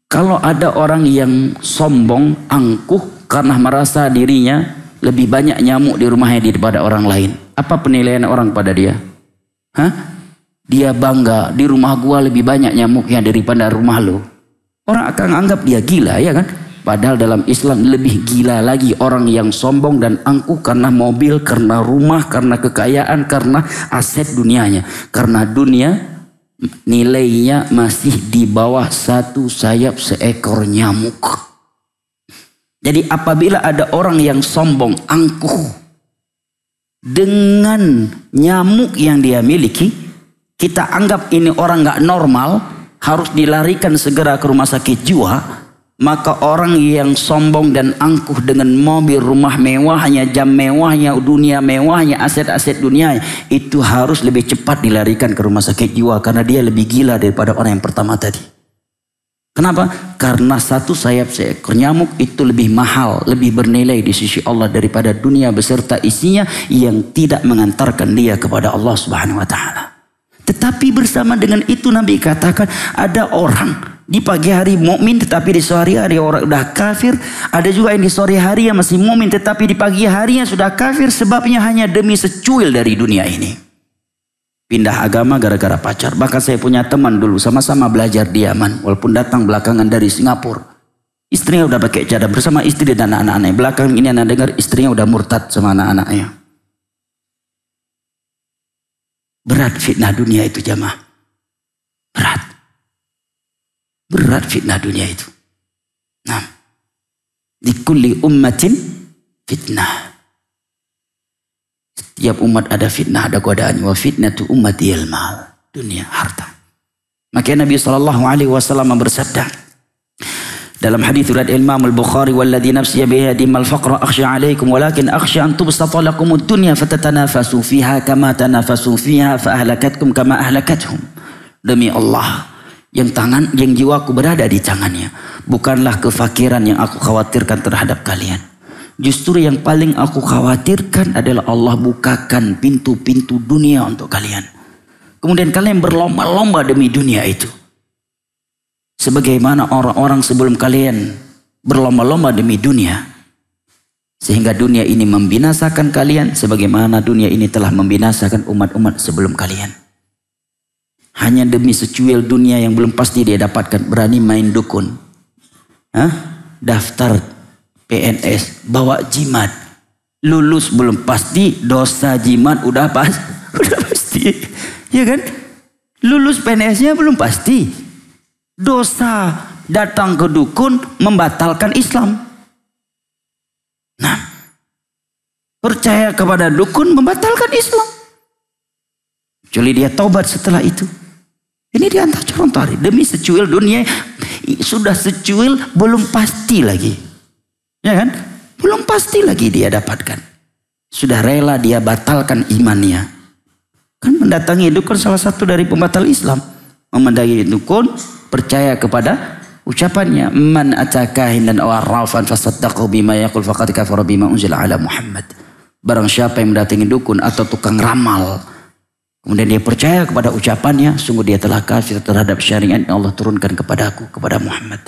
Kalau ada orang yang sombong, angkuh karena merasa dirinya lebih banyak nyamuk di rumahnya daripada orang lain, apa penilaian orang pada dia? Dia bangga, di rumah gua lebih banyak nyamuknya daripada rumah lo. Orang akan anggap dia gila, ya kan? Padahal dalam Islam lebih gila lagi orang yang sombong dan angkuh karena mobil, karena rumah, karena kekayaan, karena aset dunianya. Karena dunia nilainya masih di bawah satu sayap seekor nyamuk. Jadi apabila ada orang yang sombong, angkuh dengan nyamuk yang dia miliki, kita anggap ini orang gak normal, harus dilarikan segera ke rumah sakit jiwa. Maka orang yang sombong dan angkuh dengan mobil, rumah mewahnya, jam mewahnya, dunia mewahnya, aset-aset dunia, itu harus lebih cepat dilarikan ke rumah sakit jiwa. Karena dia lebih gila daripada orang yang pertama tadi. Kenapa? Karena satu sayap seekor nyamuk itu lebih mahal, lebih bernilai di sisi Allah daripada dunia beserta isinya yang tidak mengantarkan dia kepada Allah Subhanahu wa Ta'ala. Tetapi bersama dengan itu Nabi katakan ada orang di pagi hari mukmin tetapi di sore hari orang sudah kafir. Ada juga yang di sore hari yang masih mukmin tetapi di pagi harinya sudah kafir. Sebabnya hanya demi secuil dari dunia ini. Pindah agama gara-gara pacar. Bahkan saya punya teman dulu sama-sama belajar di Yaman. Walaupun datang belakangan dari Singapura. Istrinya udah pakai cadar bersama istri dan anak-anaknya. Belakang ini anak dengar istrinya udah murtad sama anak-anaknya. Berat fitnah dunia itu jamaah. Berat. Berat fitnah dunia itu. Nah, di kulli ummatin fitnah. Setiap umat ada fitnah, ada godaan. Wa fitnatu ummati al-mal. Dunia, harta. Maka Nabi SAW bersabda dalam hadis riwayat Imam Al-Bukhari, "Walladzi nafsi biyadihi mal faqra akhsha 'alaikum walakin akhsha an tubsata lakum ad-dunya fatatanafasu fiha kama tanafasu fiha fa ahlakatkum kama ahlakathum." Demi Allah, yang jiwaku berada di tangannya, bukanlah kefakiran yang aku khawatirkan terhadap kalian. Justru yang paling aku khawatirkan adalah Allah bukakan pintu-pintu dunia untuk kalian. Kemudian kalian berlomba-lomba demi dunia itu. Sebagaimana orang-orang sebelum kalian berlomba-lomba demi dunia. Sehingga dunia ini membinasakan kalian. Sebagaimana dunia ini telah membinasakan umat-umat sebelum kalian. Hanya demi secuil dunia yang belum pasti dia dapatkan. Berani main dukun. Daftar PNS. Bawa jimat. Lulus belum pasti. Dosa jimat udah pasti. Ya kan? Lulus PNS-nya belum pasti. Dosa datang ke dukun membatalkan Islam. Nah, percaya kepada dukun membatalkan Islam. Kecuali dia taubat setelah itu. Ini diantara contoh demi secuil dunia. Sudah secuil belum pasti lagi. Ya kan? Belum pasti lagi dia dapatkan. Sudah rela dia batalkan imannya. Kan mendatangi dukun salah satu dari pembatal Islam. Memendatangi dukun, percaya kepada ucapannya, man atakahinan aw arrafan fasaddaqahu bima yaqul faqad kafara bima unzila ala Muhammad. Barang siapa yang mendatangi dukun atau tukang ramal, kemudian dia percaya kepada ucapannya, sungguh dia telah kafir terhadap syariat yang Allah turunkan kepadaku, kepada Muhammad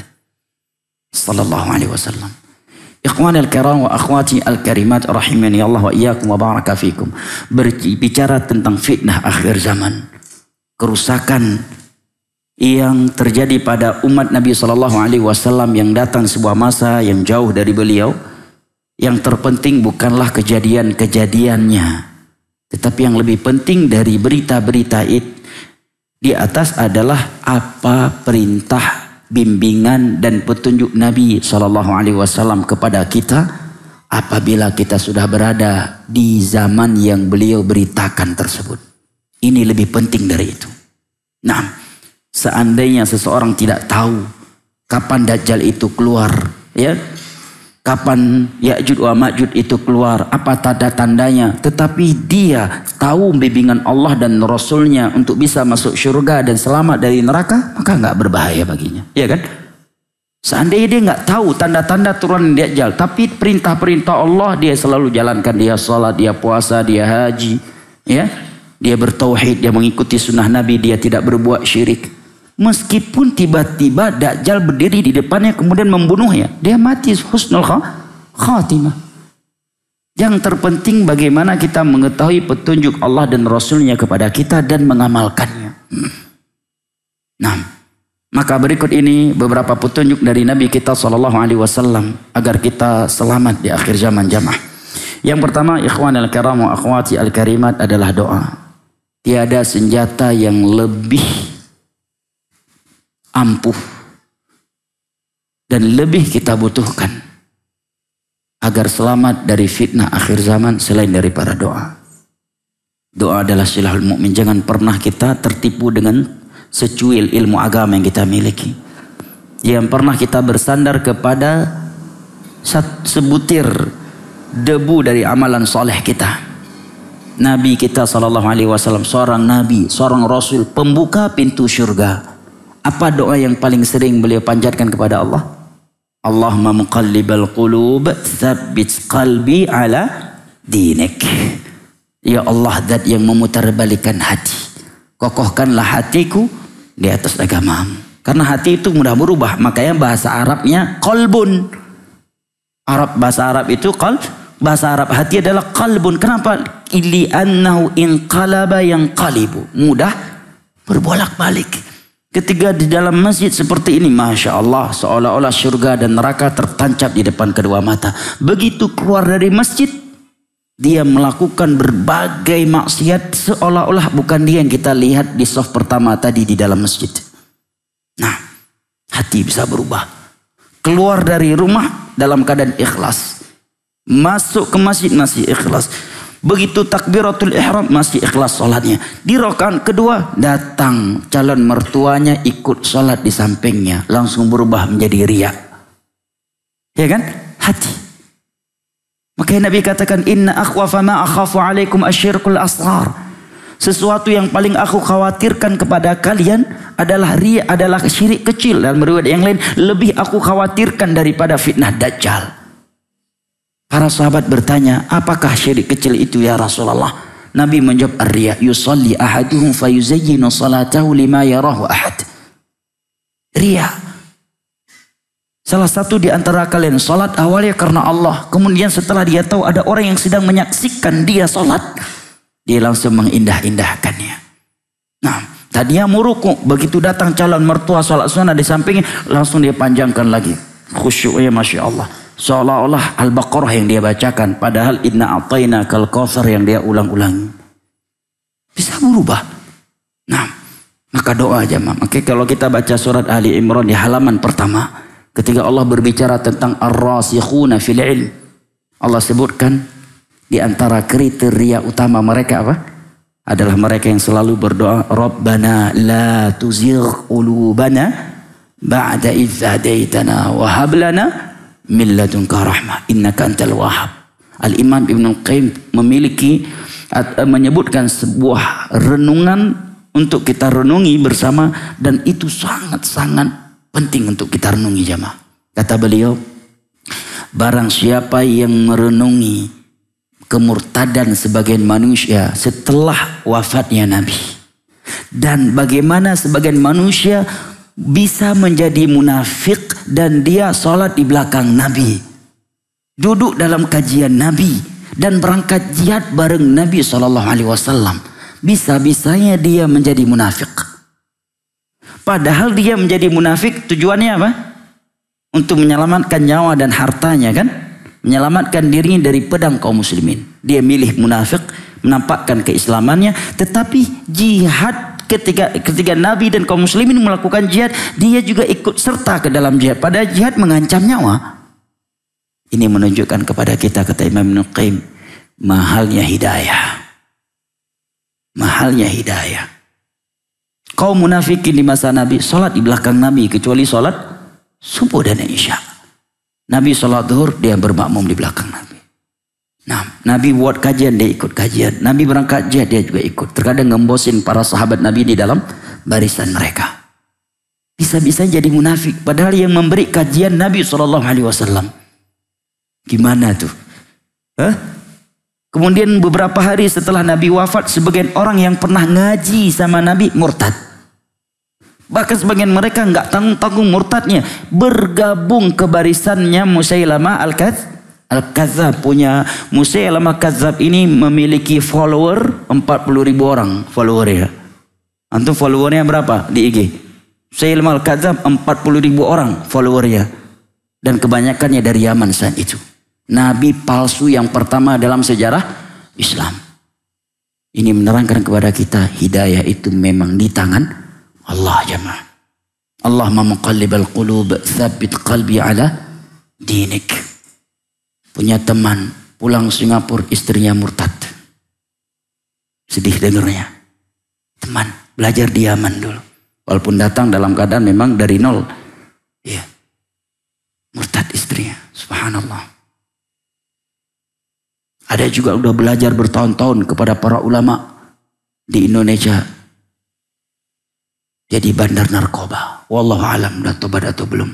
sallallahu alaihi wasallam. Ikhwani al-kiram wa akhwati al-karimat rahimani Allah wa iyyakum wa baraka fikum. Berbicara tentang fitnah akhir zaman, kerusakan yang terjadi pada umat Nabi SAW yang datang sebuah masa yang jauh dari beliau. Yang terpenting bukanlah kejadian-kejadiannya, tetapi yang lebih penting dari berita-berita itu di atas adalah apa perintah, bimbingan dan petunjuk Nabi SAW kepada kita apabila kita sudah berada di zaman yang beliau beritakan tersebut. Ini lebih penting dari itu. Nah, seandainya seseorang tidak tahu kapan Dajjal itu keluar, ya, kapan Ya'juj wa Ma'juj itu keluar, apa tanda-tandanya. Tetapi dia tahu bimbingan Allah dan Rasulnya untuk bisa masuk surga dan selamat dari neraka, maka nggak berbahaya baginya, ya kan? Seandainya dia nggak tahu tanda-tanda turunan Dajjal, tapi perintah-perintah Allah dia selalu jalankan, dia sholat, dia puasa, dia haji, ya, dia bertauhid, dia mengikuti sunnah Nabi, dia tidak berbuat syirik. Meskipun tiba-tiba Dajjal berdiri di depannya kemudian membunuhnya, dia mati husnul khatimah. Yang terpenting bagaimana kita mengetahui petunjuk Allah dan Rasulnya kepada kita dan mengamalkannya. Nah, maka berikut ini beberapa petunjuk dari Nabi kita SAW agar kita selamat di akhir zaman jamaah. Yang pertama, ikhwan al-kiram wa akhwati al-karimat, adalah doa. Tiada senjata yang lebih ampuh dan lebih kita butuhkan agar selamat dari fitnah akhir zaman selain daripada doa. Doa adalah silahul mukmin. Jangan pernah kita tertipu dengan secuil ilmu agama yang kita miliki. Yang pernah kita bersandar kepada sebutir debu dari amalan soleh kita. Nabi kita SAW seorang nabi, seorang rasul, pembuka pintu surga. Apa doa yang paling sering beliau panjatkan kepada Allah? Allahumma muqallibal qulub tsabbit qalbi ala dinik. Ya Allah, zat yang memutarbalikkan hati, kokohkanlah hatiku di atas agamamu. Karena hati itu mudah berubah. Makanya bahasa Arabnya qalbun. Bahasa Arab itu bahasa Arab hati adalah qalbun. Kenapa? Ili annahu inqalaba yanqalibu. Mudah berbolak-balik. Ketika di dalam masjid seperti ini, Masya Allah, seolah-olah surga dan neraka tertancap di depan kedua mata. Begitu keluar dari masjid, dia melakukan berbagai maksiat seolah-olah bukan dia yang kita lihat di saf pertama tadi di dalam masjid. Nah, hati bisa berubah. Keluar dari rumah dalam keadaan ikhlas. Masuk ke masjid masih ikhlas. Begitu takbiratul ihram masih ikhlas sholatnya. Di rakaat kedua datang calon mertuanya ikut sholat di sampingnya, langsung berubah menjadi riya. Ya kan? Hati. Makanya Nabi katakan, inna akhwafa ma akhafu alaikum asyirkul asghar. Sesuatu yang paling aku khawatirkan kepada kalian adalah riya, adalah syirik kecil. Dan riwayat yang lain, lebih aku khawatirkan daripada fitnah Dajjal. Para sahabat bertanya, apakah syirik kecil itu ya Rasulullah? Nabi menjawab, ar-riya yusalli ahaduhum fayuzayyinu salatahu lima yarahu ahad. Riya. Salah satu di antara kalian salat awalnya karena Allah, kemudian setelah dia tahu ada orang yang sedang menyaksikan dia salat, dia langsung mengindah-indahkannya. Nah, tadinya mau ruku, begitu datang calon mertua salat sunnah di sampingnya, langsung dia panjangkan lagi. Khusyuknya Masya Allah. Seolah-olah Al-Baqarah yang dia bacakan, padahal inna a'tayna kal kautsar yang dia ulang-ulangi. Bisa berubah. Nah, maka doa jemaah. Maka kalau kita baca surat Ali Imran di halaman pertama, ketika Allah berbicara tentang ar-rasikhuna fil ilm, Allah sebutkan di antara kriteria utama mereka apa? Adalah mereka yang selalu berdoa, Rabbana la tuzigh qulubana ba'da idz hadaitana wa hab lana min ladunka rahmah innaka antal wahhab. Al-Imam Ibnu Qayyim menyebutkan sebuah renungan untuk kita renungi bersama, dan itu sangat-sangat penting untuk kita renungi jamaah. Kata beliau, barang siapa yang merenungi kemurtadan sebagian manusia setelah wafatnya Nabi, dan bagaimana sebagian manusia bisa menjadi munafik dan dia sholat di belakang Nabi, duduk dalam kajian Nabi, dan berangkat jihad bareng Nabi SAW. Bisa-bisanya dia menjadi munafik. Padahal dia menjadi munafik tujuannya apa? Untuk menyelamatkan nyawa dan hartanya kan? Menyelamatkan dirinya dari pedang kaum muslimin. Dia milih munafik, menampakkan keislamannya, tetapi jihad ketika Nabi dan kaum muslimin melakukan jihad, dia juga ikut serta ke dalam jihad. Padahal jihad mengancam nyawa. Ini menunjukkan kepada kita, kata Imam Ibnu Qayyim, mahalnya hidayah. Mahalnya hidayah. Kaum munafikin di masa Nabi sholat di belakang Nabi kecuali sholat subuh dan isya. Nabi sholat zuhur, dia bermakmum di belakang Nabi. Nah, Nabi buat kajian, dia ikut kajian. Nabi berangkat jihad, dia juga ikut. Terkadang ngembosin para sahabat Nabi di dalam barisan mereka. Bisa-bisa jadi munafik. Padahal yang memberi kajian Nabi SAW. Gimana tuh? Kemudian beberapa hari setelah Nabi wafat, sebagian orang yang pernah ngaji sama Nabi murtad. Bahkan sebagian mereka nggak tanggung-tanggung murtadnya, bergabung ke barisannya Musailamah Al-Kadzab. Punya Musailamah Kadzab ini memiliki follower 40.000 orang followernya. Antum followernya berapa di IG? Musailamah Al-Kadzab 40.000 orang followernya, dan kebanyakannya dari Yaman saat itu. Nabi palsu yang pertama dalam sejarah Islam. Ini menerangkan kepada kita, hidayah itu memang di tangan Allah jemaah. Allah muqallibal qulub, tsabbit qalbi ala dinik. Punya teman pulang Singapura, istrinya murtad. Sedih dengarnya. Teman belajar di Yaman dulu. Walaupun datang dalam keadaan memang dari nol. Ya. Murtad istrinya. Subhanallah. Ada juga udah belajar bertahun-tahun kepada para ulama di Indonesia. Jadi bandar narkoba. Wallahu alam, udah tobat atau belum.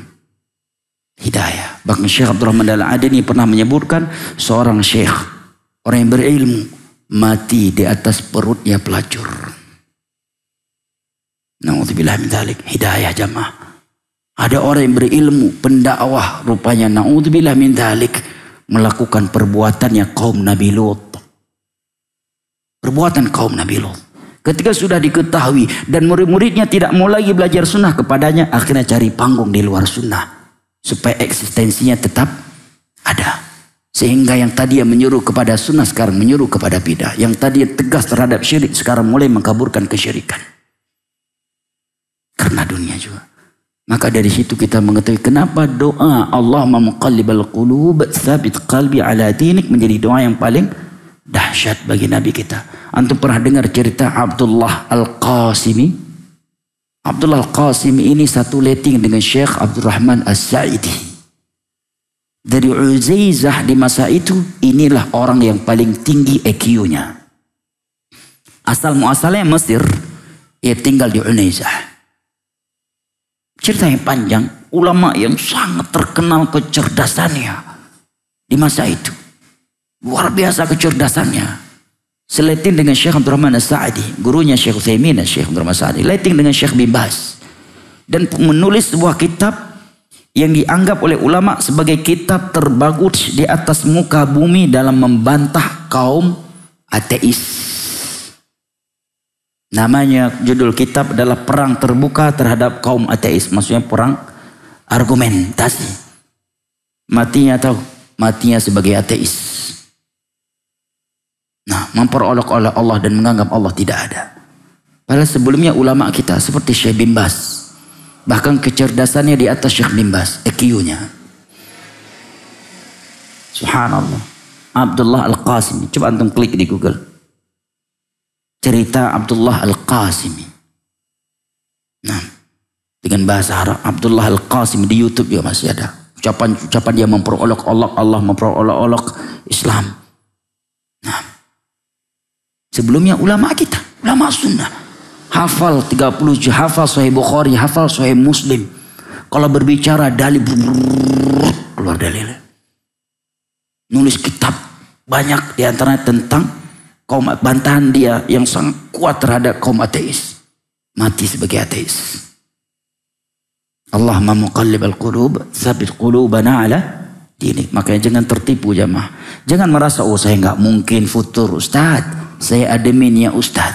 Hidayah. Bahkan Syekh Abdul Rahman Al-Adani pernah menyebutkan seorang syekh, orang yang berilmu, mati di atas perutnya pelacur. Na'udzubillah min dzalik. Hidayah jamaah. Ada orang yang berilmu, pendakwah, rupanya na'udzubillah min dzalik, melakukan perbuatannya kaum Nabi Lut. Perbuatan kaum Nabi Lut. Ketika sudah diketahui dan murid-muridnya tidak mau lagi belajar sunnah kepadanya, akhirnya cari panggung di luar sunnah supaya eksistensinya tetap ada. Sehingga yang tadi yang menyuruh kepada sunnah sekarang menyuruh kepada bidah. Yang tadi yang tegas terhadap syirik sekarang mulai mengkaburkan kesyirikan. Karena dunia juga. Maka dari situ kita mengetahui kenapa doa Allah muqallibal qulub, tsabit qalbi ala dinik menjadi doa yang paling dahsyat bagi Nabi kita. Antum pernah dengar cerita Abdullah Al-Qasimi? Abdullah Al-Qasimi ini satu letting dengan Syekh Abdurrahman As-Sa'idi. Dari Uzaizah di masa itu, inilah orang yang paling tinggi EQ-nya. Asal muasalnya Mesir, ia tinggal di Uzaizah. Cerita yang panjang, ulama yang sangat terkenal kecerdasannya di masa itu. Luar biasa kecerdasannya. Seleting dengan Syekh Abdurrahman As-Sa'di, gurunya Syekh Utsaimin, Syekh Abdurrahman As-Sa'di. Leting dengan Syekh bin Baz. Dan menulis sebuah kitab yang dianggap oleh ulama sebagai kitab terbagus di atas muka bumi dalam membantah kaum ateis. Namanya, judul kitab adalah Perang Terbuka Terhadap Kaum Ateis. Maksudnya perang argumentasi. Matinya tahu? Matinya sebagai ateis. Nah, memperolok-olok Allah dan menganggap Allah tidak ada. Padahal sebelumnya ulama kita seperti Syekh bin Baz. Bahkan kecerdasannya di atas Syekh bin Baz. EQ-nya. Subhanallah. Abdullah Al-Qasimi. Coba antum klik di Google. Cerita Abdullah Al-Qasimi. Nah, dengan bahasa Arab, Abdullah Al-Qasimi di YouTube juga masih ada. Ucapan-ucapan dia memperolok Allah memperolok Islam. Nah, sebelumnya ulama kita, ulama sunnah, hafal 30 juz, hafal Sahih Bukhari, hafal Sahih Muslim. Kalau berbicara dalil, keluar dalil. Nulis kitab banyak diantaranya tentang kaum, bantahan dia yang sangat kuat terhadap kaum ateis. Mati sebagai ateis. Allah muqallibal qulub, tsabit qulubana ala dinik. Makanya jangan tertipu jamaah. Jangan merasa, oh saya nggak mungkin futur Ustaz. Saya adminnya Ustaz.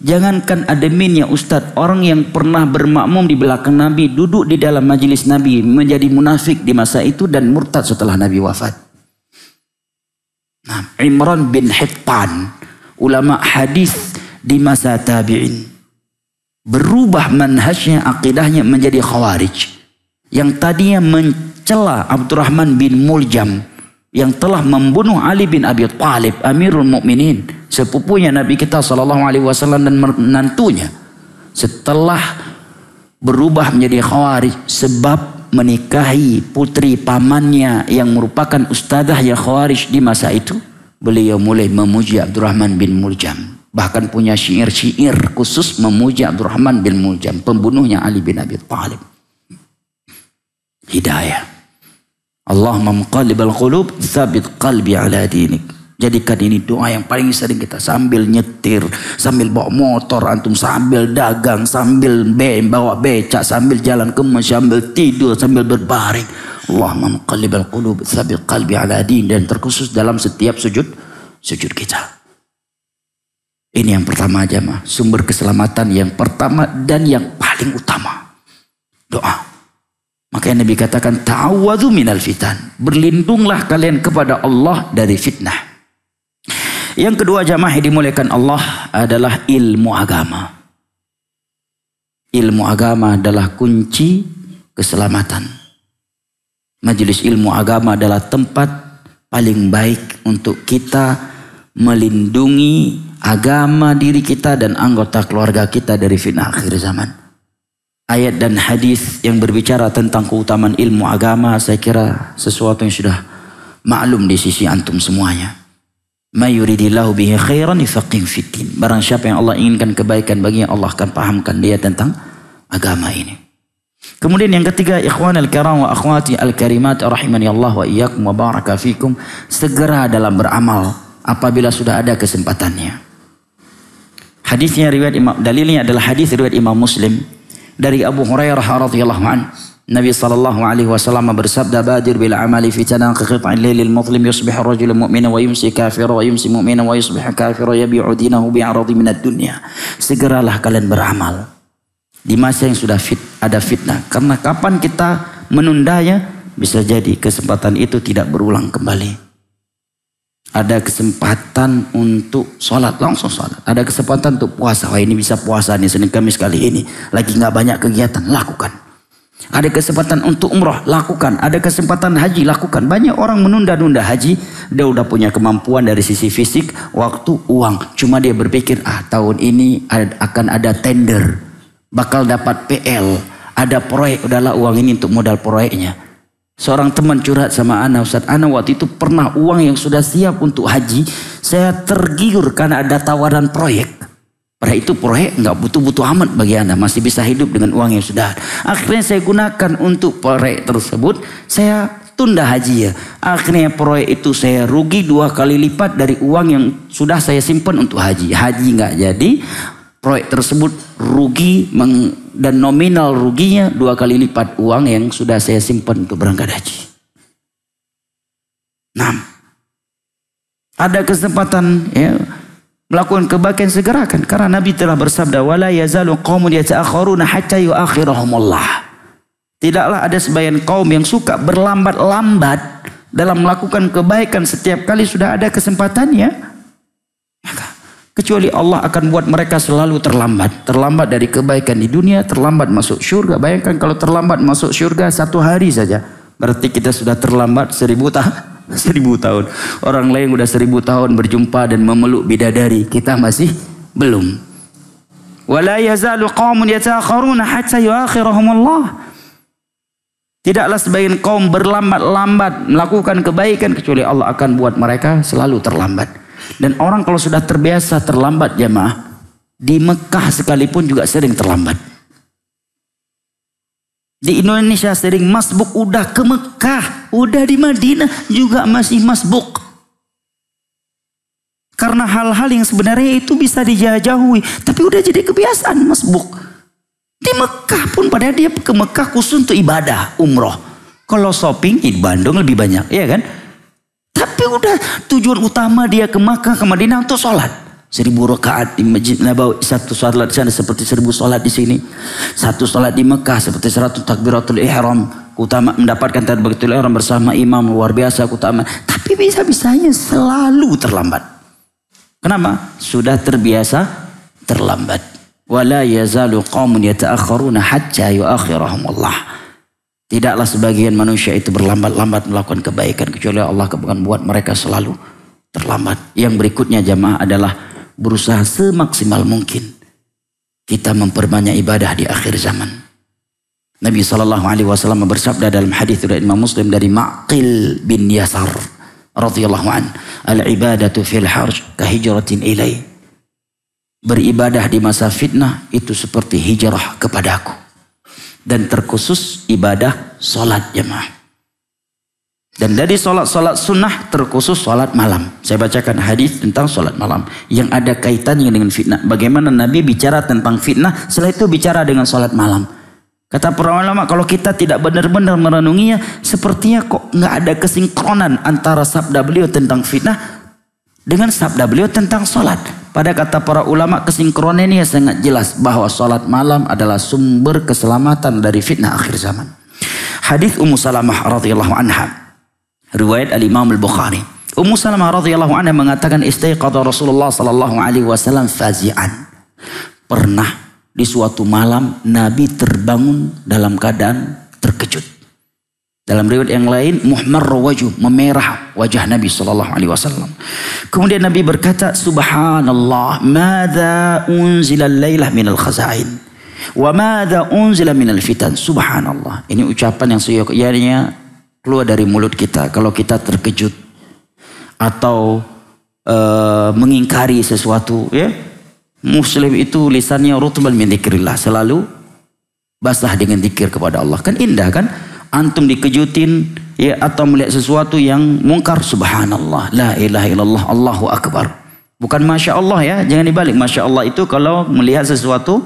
Jangankan adminnya Ustaz. Orang yang pernah bermakmum di belakang Nabi, duduk di dalam majelis Nabi, menjadi munafik di masa itu dan murtad setelah Nabi wafat. Nah, Imran bin Hittan, ulama hadis di masa tabi'in, berubah manhajnya, akidahnya menjadi khawarij. Yang tadinya mencela Abdurrahman bin Muljam yang telah membunuh Ali bin Abi Thalib, Amirul Mukminin, sepupunya Nabi kita SAW dan menantunya. Setelah berubah menjadi khawarij sebab menikahi putri pamannya yang merupakan ustadzah yang khawarij di masa itu, beliau mulai memuji Abdurrahman bin Muljam. Bahkan punya syair-syair khusus memuji Abdurrahman bin Muljam, pembunuhnya Ali bin Abi Thalib. Hidayah. Allahumma muqallibal qulub, tsabit qalbi ala dinik. Jadikan ini doa yang paling sering kita sambil nyetir, sambil bawa motor, antum sambil dagang, sambil bawa becak, sambil jalan ke masjid, sambil tidur, sambil berbaring. Allahumma muqallibal qulub, tsabit qalbi ala din. Dan terkhusus dalam setiap sujud kita. Ini yang pertama jamaah, sumber keselamatan yang pertama dan yang paling utama. Doa. Makanya Nabi katakan ta'awwadhu minal fitan. Berlindunglah kalian kepada Allah dari fitnah. Yang kedua jamaah yang dimuliakan Allah adalah ilmu agama. Ilmu agama adalah kunci keselamatan. Majelis ilmu agama adalah tempat paling baik untuk kita melindungi agama diri kita dan anggota keluarga kita dari fitnah akhir zaman. Ayat dan hadis yang berbicara tentang keutamaan ilmu agama saya kira sesuatu yang sudah maklum di sisi antum semuanya. Ma yuridillahu bihi khairan yufaqihu fiddin. Barang siapa yang Allah inginkan kebaikan baginya, Allah akan pahamkan dia tentang agama ini. Kemudian yang ketiga, ikhwanal kiram wa akhwati al-karimat rahimani Allah wa iyyakum wa baraka fikum, segera dalam beramal apabila sudah ada kesempatannya. Hadisnya riwayat dalilnya adalah hadis riwayat Imam Muslim dari Abu Hurairah radhiyallahu anhu. Nabi sallallahu alaihi wasallam bersabda, "Badir bil amali fitana ka qit'il lailil mudlim yusbihu ar-rajulu mu'minan wa yumsi kafiran wa yumsi mu'minan wa yusbihu kafiran yabi'u dinahu bi'aradi minad dunya." Segeralah kalian beramal di masa yang sudah ada fitnah, karena kapan kita menundanya bisa jadi kesempatan itu tidak berulang kembali. Ada kesempatan untuk sholat, langsung sholat. Ada kesempatan untuk puasa, wah ini bisa puasa nih Senin Kamis kali ini, lagi nggak banyak kegiatan, lakukan. Ada kesempatan untuk umrah, lakukan. Ada kesempatan haji, lakukan. Banyak orang menunda-nunda haji. Dia udah punya kemampuan dari sisi fisik, waktu, uang. Cuma dia berpikir, tahun ini akan ada tender. Bakal dapat PL. Ada proyek, udahlah uang ini untuk modal proyeknya. Seorang teman curhat sama ana, Ustaz, ana waktu itu pernah uang yang sudah siap untuk haji. Saya tergiur karena ada tawaran proyek. Pada itu proyek nggak butuh-butuh amat bagi anda, masih bisa hidup dengan uang yang sudah ada. Akhirnya saya gunakan untuk proyek tersebut, saya tunda haji ya. Akhirnya proyek itu saya rugi 2 kali lipat dari uang yang sudah saya simpan untuk haji. Haji nggak jadi, proyek tersebut rugi dan nominal ruginya 2 kali lipat uang yang sudah saya simpan untuk berangkat haji. 6. Ada kesempatan ya, melakukan kebaikan segerakan, karena Nabi telah bersabda, wala yazalu qaumun yata'akhiruna hatta yu'akhirahumullah. Tidaklah ada sebagian kaum yang suka berlambat-lambat dalam melakukan kebaikan setiap kali sudah ada kesempatannya, kecuali Allah akan buat mereka selalu terlambat dari kebaikan di dunia, terlambat masuk syurga. Bayangkan kalau terlambat masuk syurga 1 hari saja, berarti kita sudah terlambat 1000 tahun. Orang lain udah 1000 tahun berjumpa dan memeluk bidadari, kita masih belum. Wala yazalu qaumun yata'akhiruna hatta yu'akhirahumullah. Tidaklah sebagian kaum berlambat-lambat melakukan kebaikan kecuali Allah akan buat mereka selalu terlambat. Dan orang kalau sudah terbiasa terlambat jamaah, di Mekah sekalipun juga sering terlambat. Di Indonesia sering masbuk, udah ke Mekah, udah di Madinah juga masih masbuk. Karena hal-hal yang sebenarnya itu bisa dijauhi, tapi udah jadi kebiasaan masbuk. Di Mekah pun padahal dia ke Mekah khusus untuk ibadah, umroh. Kalau shopping di Bandung lebih banyak, ya kan? Tapi udah tujuan utama dia ke Mekah, ke Madinah untuk sholat. 1000 rakaat di Masjid Nabawi, 1 sholat di sana seperti 1000 sholat di sini. 1 sholat di Mekah seperti 100 takbiratul ihram. Utama mendapatkan takbiratul ihram bersama imam, luar biasa keutamaan. Tapi bisa-bisanya selalu terlambat. Kenapa? Sudah terbiasa terlambat. Wala yazalu qaumun yata'akhiruna hatta yu'akhirahumullah. Tidaklah sebagian manusia itu berlambat-lambat melakukan kebaikan kecuali Allah akan buat mereka selalu terlambat. Yang berikutnya jamaah adalah berusaha semaksimal mungkin kita memperbanyak ibadah di akhir zaman. Nabi SAW bersabda dalam hadis riwayat Imam Muslim dari Ma'qil bin Yasar radhiyallahu an, al-ibadatu fil harj ka hijratin ilai. Beribadah di masa fitnah itu seperti hijrah kepadaku. Dan terkhusus ibadah salat jemaah. Dan dari salat-salat sunnah terkhusus salat malam. Saya bacakan hadis tentang salat malam yang ada kaitannya dengan fitnah. Bagaimana Nabi bicara tentang fitnah, setelah itu bicara dengan salat malam. Kata para ulama, kalau kita tidak benar-benar merenunginya, sepertinya kok nggak ada kesinkronan antara sabda beliau tentang fitnah dengan sabda beliau tentang salat. Pada kata para ulama, kesinkronan ini sangat jelas bahwa salat malam adalah sumber keselamatan dari fitnah akhir zaman. Hadis Ummu Salamah radhiyallahu anha, riwayat al-Imam al-Bukhari. Ummu Salamah radhiyallahu anha mengatakan, istaiqadha Rasulullah sallallahu alaihi wasallam fazi'an. Pernah di suatu malam Nabi terbangun dalam keadaan terkejut. Dalam riwayat yang lain, muhmarra wajh, memerah wajah Nabi sallallahu alaihi wasallam. Kemudian Nabi berkata, subhanallah, madza unzila al-lailah minal khaza'in wa madza unzila minal fitan. Subhanallah. Ini ucapan yang seyogyanya keluar dari mulut kita kalau kita terkejut atau mengingkari sesuatu, ya. Muslim itu lisannya rutban min dzikrillah, selalu basah dengan zikir kepada Allah. Kan indah kan? Antum dikejutin ya atau melihat sesuatu yang mungkar, subhanallah, la ilaha illallah, Allahu akbar. Bukan masya Allah ya, jangan dibalik. Masya Allah itu kalau melihat sesuatu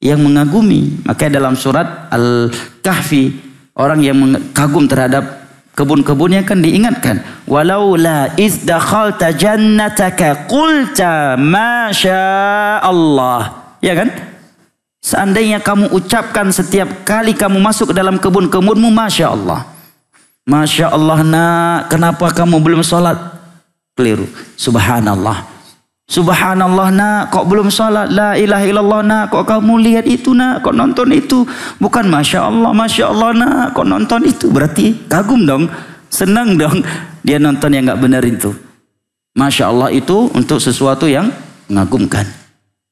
yang mengagumi. Makanya dalam surat Al-Kahfi, orang yang kagum terhadap kebun-kebunnya kan diingatkan, walaula iz dakhalta jannataka qulta masya Allah, ya kan? Seandainya kamu ucapkan setiap kali kamu masuk ke dalam kebun-kebunmu, masya Allah, masya Allah nak, kenapa kamu belum sholat? Keliru. Subhanallah, subhanallah nak, kok belum sholat? La ilaha illallah nak, kok kamu lihat itu nak, kok nonton itu? Bukan masya Allah nak, kok nonton itu? Berarti kagum dong, senang dong dia nonton yang nggak benar itu. Masya Allah itu untuk sesuatu yang mengagumkan.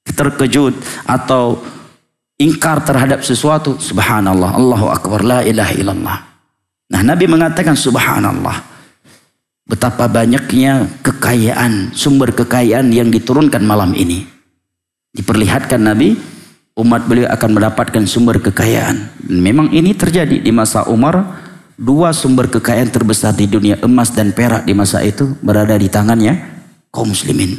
Terkejut atau ingkar terhadap sesuatu, subhanallah, Allahu akbar, la ilaha illallah. Nah, Nabi mengatakan subhanallah. Betapa banyaknya kekayaan, sumber kekayaan yang diturunkan malam ini. Diperlihatkan Nabi, umat beliau akan mendapatkan sumber kekayaan. Memang ini terjadi di masa Umar. Dua sumber kekayaan terbesar di dunia, emas dan perak di masa itu, berada di tangannya kaum muslimin.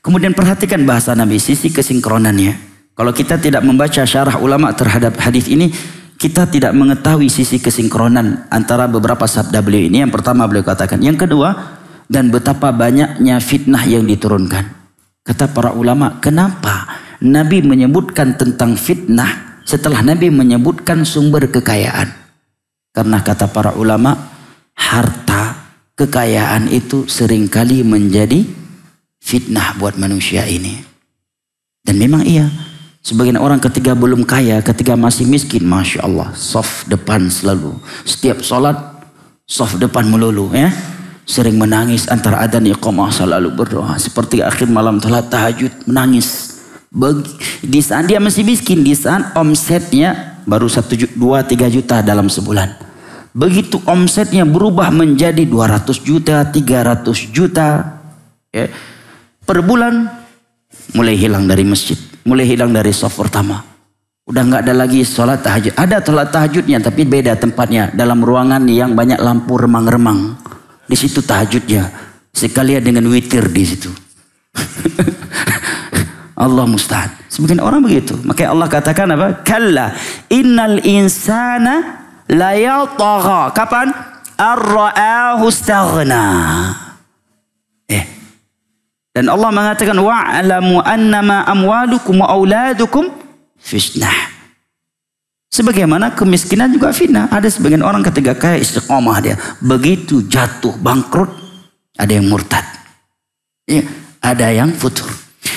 Kemudian perhatikan bahasa Nabi, sisi kesinkronannya. Kalau kita tidak membaca syarah ulama terhadap hadis ini, kita tidak mengetahui sisi kesinkronan antara beberapa sabda beliau ini. Yang pertama beliau katakan. Yang kedua, dan betapa banyaknya fitnah yang diturunkan. Kata para ulama, kenapa Nabi menyebutkan tentang fitnah setelah Nabi menyebutkan sumber kekayaan? Karena kata para ulama, harta, kekayaan itu seringkali menjadi fitnah buat manusia ini. Dan memang iya. Sebagian orang ketika belum kaya, ketika masih miskin, masya Allah, saf depan selalu. Setiap sholat, saf depan melulu, ya. Sering menangis antara adzan iqamah, selalu berdoa. Seperti akhir malam salat tahajud, menangis. Di saat dia masih miskin, di saat omsetnya baru 1, 2, 3 juta dalam sebulan. Begitu omsetnya berubah menjadi 200 juta, 300 juta, ya, per bulan, mulai hilang dari masjid. Mulai hilang dari saf pertama. Udah nggak ada lagi sholat tahajud. Ada sholat tahajudnya tapi beda tempatnya. Dalam ruangan yang banyak lampu remang-remang. Di situ tahajudnya. Sekalian dengan witir di situ. Allah musta'an. Sebagian orang begitu. Makanya Allah katakan apa? Kalla innal insana la yatagha. Kapan? Ar-ra'ahu istaghna. Dan Allah mengatakan wa'lamu annama amwalukum wa auladukum fitnah. Sebagaimana kemiskinan juga fitnah. Ada sebagian orang ketika kaya istiqomah dia, begitu jatuh bangkrut, ada yang murtad. Ya, ada yang futur.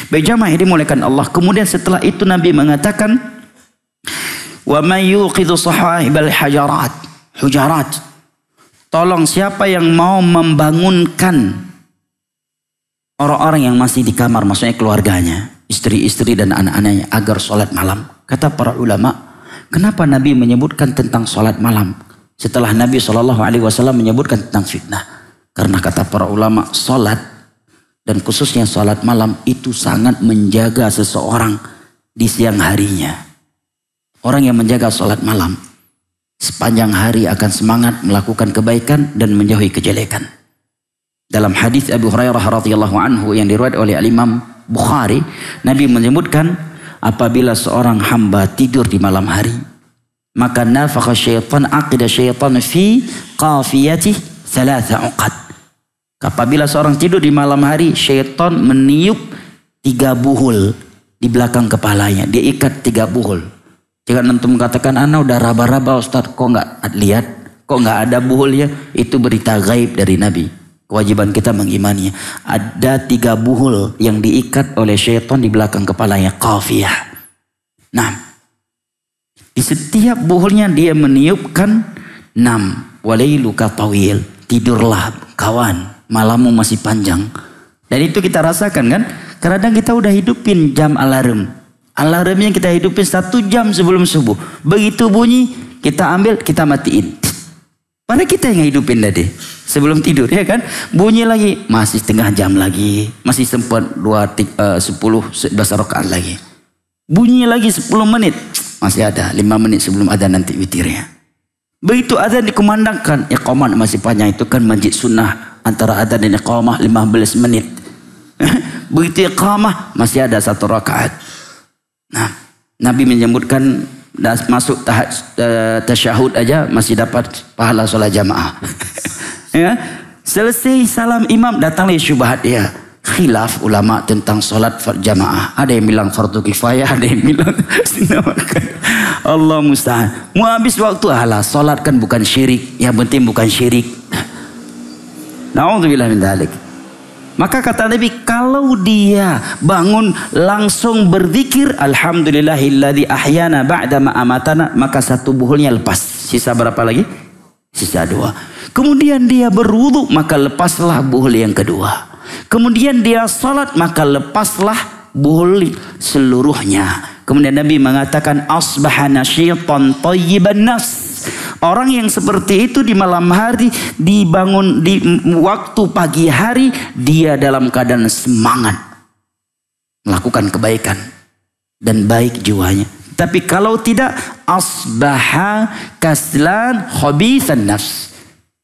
Baik jamaah yang dimuliakan Allah. Kemudian setelah itu Nabi mengatakan wa may yuqidhu sahibal hujarat. Tolong siapa yang mau membangunkan orang-orang yang masih di kamar, maksudnya keluarganya, istri-istri dan anak-anaknya, agar sholat malam. Kata para ulama, Kenapa Nabi menyebutkan tentang sholat malam setelah Nabi SAW menyebutkan tentang fitnah? Karena kata para ulama, sholat dan khususnya sholat malam itu sangat menjaga seseorang di siang harinya. Orang yang menjaga sholat malam sepanjang hari akan semangat melakukan kebaikan dan menjauhi kejelekan. Dalam hadis Abu Hurairah radhiyallahu anhu yang diriwayatkan oleh Imam Bukhari, Nabi menyebutkan apabila seorang hamba tidur di malam hari, maka nafakha syaitan aqida syaitan fi qafiyati thalatha uqad. Apabila seorang tidur di malam hari, syaitan meniup 3 buhul di belakang kepalanya. Dia ikat 3 buhul. Jika antum mengatakan, ana udah raba-raba Ustaz, kok nggak lihat, kok nggak ada buhulnya, itu berita gaib dari Nabi. Kewajiban kita mengimaninya. Ada 3 buhul yang diikat oleh syaitan di belakang kepalanya, qafiyah. Nah, di setiap buhulnya dia meniupkan 6. Walailuka tawil, tidurlah kawan, malammu masih panjang. Dan itu kita rasakan kan? Kadang kita udah hidupin jam alarm. Alarmnya kita hidupin 1 jam sebelum subuh. Begitu bunyi, kita ambil, kita matiin. Padahal kita yang hidupin tadi sebelum tidur, ya kan? Bunyi lagi, masih setengah jam lagi, masih sempat 10-11 rakaat lagi. Bunyi lagi 10 menit, masih ada 5 menit sebelum adzan nanti witirnya. Begitu adzan dikumandangkan, iqamah masih panjang, itu kan masjid sunnah antara adzan dan iqamah 15 menit. Begitu iqamah masih ada 1 rakaat. Nah, Nabi menyebutkan masuk tasyahud aja masih dapat pahala sholat jamaah. Ya, selesai salam imam datanglah syubhat dia. Khilaf ulama tentang sholat jamaah. Ada yang bilang fardu kifayah, ada yang bilang sinamakan. Allah musta'an. Mau habis waktu, alah sholat kan bukan syirik. Yang penting bukan syirik. Na'udzubillah min dzalik. Maka kata Nabi, kalau dia bangun langsung berzikir, alhamdulillahilladzi ahyana ba'dama amatana, maka 1 buhulnya lepas. Sisa berapa lagi? Sisa 2. Kemudian dia berwudu, maka lepaslah buhul yang kedua. Kemudian dia salat, maka lepaslah buhul seluruhnya. Kemudian Nabi mengatakan, asbaha nasyitan thayyiban nafs. Orang yang seperti itu di malam hari, dibangun di waktu pagi hari, dia dalam keadaan semangat melakukan kebaikan dan baik jiwanya. Tapi kalau tidak, asbaha kaslan khabithan nafs.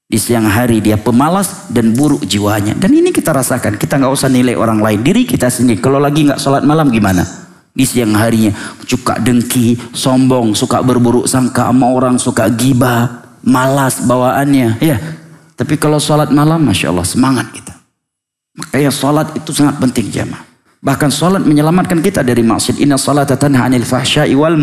Di siang hari dia pemalas dan buruk jiwanya. Dan ini kita rasakan. Kita nggak usah nilai orang lain, diri kita sendiri. Kalau lagi nggak sholat malam gimana? Di siang harinya suka dengki, sombong, suka berburuk sangka sama orang, suka gibah, malas bawaannya. Ya, tapi kalau sholat malam, masya Allah semangat kita. Makanya sholat itu sangat penting jamaah. Bahkan sholat menyelamatkan kita dari maksiat. Inna sholata tanha anil fahsya'i wal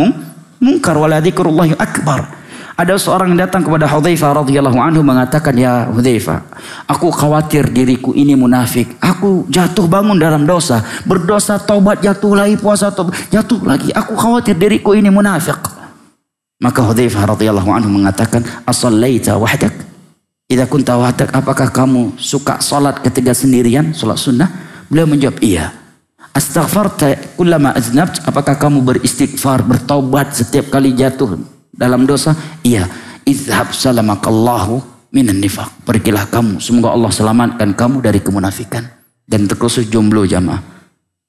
munkar wa la dzikrullahi akbar. Ada seorang yang datang kepada Hudzaifah radhiyallahu anhu mengatakan, ya Hudzaifah, aku khawatir diriku ini munafik. Aku jatuh bangun dalam dosa, berdosa taubat jatuh lagi, puasa taubat jatuh lagi. Aku khawatir diriku ini munafik. Maka Hudzaifah radhiyallahu anhu mengatakan, asallaita wahdak? Idza kunta wahdak, apakah kamu suka salat ketika sendirian, salat sunnah? Beliau menjawab, iya. Astaghfarta kullama aznabt, apakah kamu beristighfar, bertaubat setiap kali jatuh dalam dosa? Iya. Izhab salamakallahu minan nifaq. Pergilah kamu, semoga Allah selamatkan kamu dari kemunafikan. Dan terkhusus jomblo jamaah.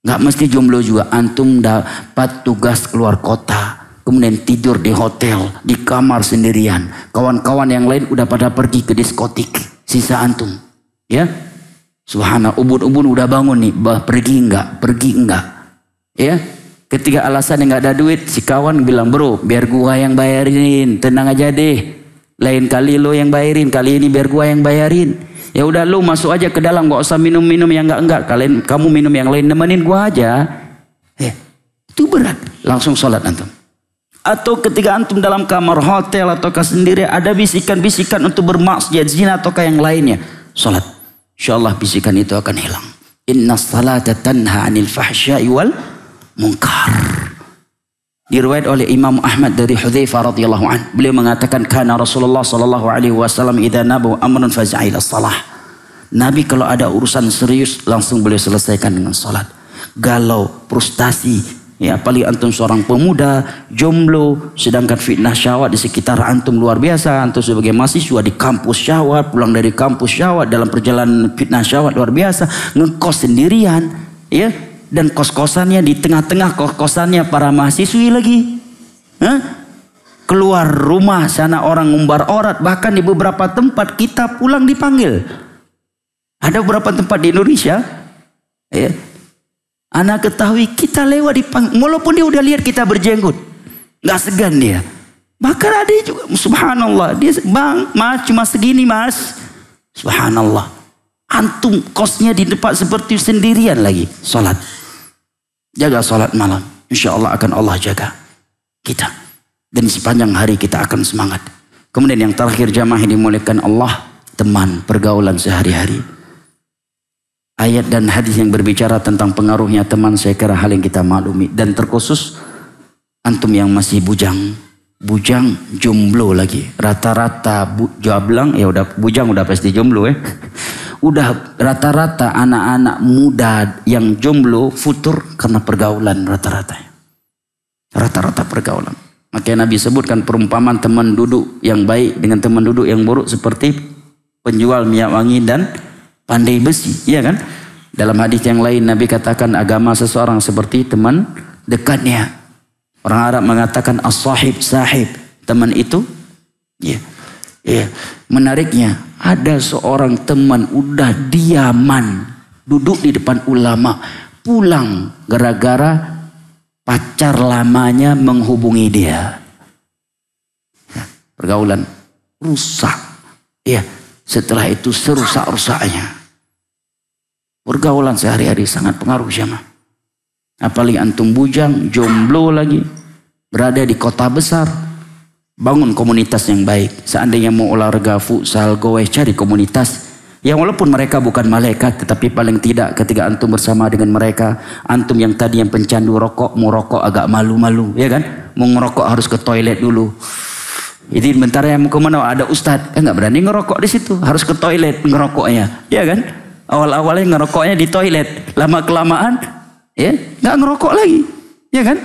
Nggak mesti jomblo juga. Antum dapat tugas keluar kota, kemudian tidur di hotel, di kamar sendirian. Kawan-kawan yang lain udah pada pergi ke diskotik. Sisa antum, ya. Subhanallah, ubun-ubun udah bangun nih, pergi enggak, ya. Ketika alasan yang nggak ada duit, si kawan bilang, bro, biar gua yang bayarin, tenang aja deh. Lain kali lo yang bayarin, kali ini biar gua yang bayarin. Ya udah lo masuk aja ke dalam, nggak usah minum-minum yang enggak. Kamu minum yang lain, nemenin gua aja. Itu berat. Langsung sholat antum. Atau ketika antum dalam kamar hotel ataukah sendiri, ada bisikan-bisikan untuk bermaksiat, zina ataukah yang lainnya, sholat. Insyaallah bisikan itu akan hilang. Inna salata tanha anil fahsya'i wal munkar. Diriwayat oleh Imam Ahmad dari Hudzaifah radhiyallahu anhu, beliau mengatakan, kana Rasulullah sallallahu alaihi wasallam idza nabu amrun faza'ila salah. Nabi kalau ada urusan serius langsung beliau selesaikan dengan salat. Galau, frustasi, Ya, apalagi antum seorang pemuda, jomblo, sedangkan fitnah syahwat di sekitar antum luar biasa. Antum sebagai mahasiswa di kampus syahwat, pulang dari kampus syahwat, dalam perjalanan fitnah syahwat luar biasa, ngekos sendirian, ya, dan kos-kosannya di tengah-tengah kos-kosannya para mahasiswi lagi. Keluar rumah sana orang ngumbar orat, bahkan di beberapa tempat kita pulang dipanggil. Ada beberapa tempat di Indonesia, ya. Anak ketahui kita lewat dipanggil, walaupun dia udah lihat kita berjenggot, nggak segan dia. Bahkan ada juga, subhanallah, dia bang, mas cuma segini mas, subhanallah. Antum kosnya di depan seperti sendirian lagi, sholat. Jaga sholat malam, insya Allah akan Allah jaga kita. Dan sepanjang hari kita akan semangat. Kemudian yang terakhir jamaah yang dimuliakan Allah, teman, pergaulan sehari-hari. Ayat dan hadis yang berbicara tentang pengaruhnya teman, saya kira hal yang kita maklumi. Dan terkhusus antum yang masih bujang, jomblo lagi. Rata-rata jablang, ya udah bujang udah pasti jomblo ya. Udah rata-rata anak-anak muda yang jomblo futur karena pergaulan rata-rata. Rata-rata pergaulan. Makanya Nabi sebutkan perumpamaan teman duduk yang baik dengan teman duduk yang buruk seperti penjual minyak wangi dan pandai besi, iya kan? Dalam hadis yang lain Nabi katakan agama seseorang seperti teman dekatnya. Orang Arab mengatakan as-sahib sahib, teman itu. Ya. Menariknya ada seorang teman udah diaman duduk di depan ulama, pulang gara-gara pacar lamanya menghubungi dia. Pergaulan rusak. Ya. Setelah itu serusak-rusaknya. Pergaulan sehari-hari sangat pengaruh jamaah. Apalagi antum bujang, jomblo lagi, berada di kota besar, bangun komunitas yang baik. Seandainya mau olahraga, futsal, goes, cari komunitas. Yang walaupun mereka bukan malaikat, tetapi paling tidak ketika antum bersama dengan mereka, antum yang tadi yang pencandu rokok, mau rokok agak malu-malu, ya kan? Mau ngerokok harus ke toilet dulu. Jadi bentar ya mau kemana, ada ustadz, nggak berani ngerokok di situ, harus ke toilet ngerokoknya, ya kan? Awal-awalnya ngerokoknya di toilet, lama kelamaan, ya nggak ngerokok lagi, ya kan?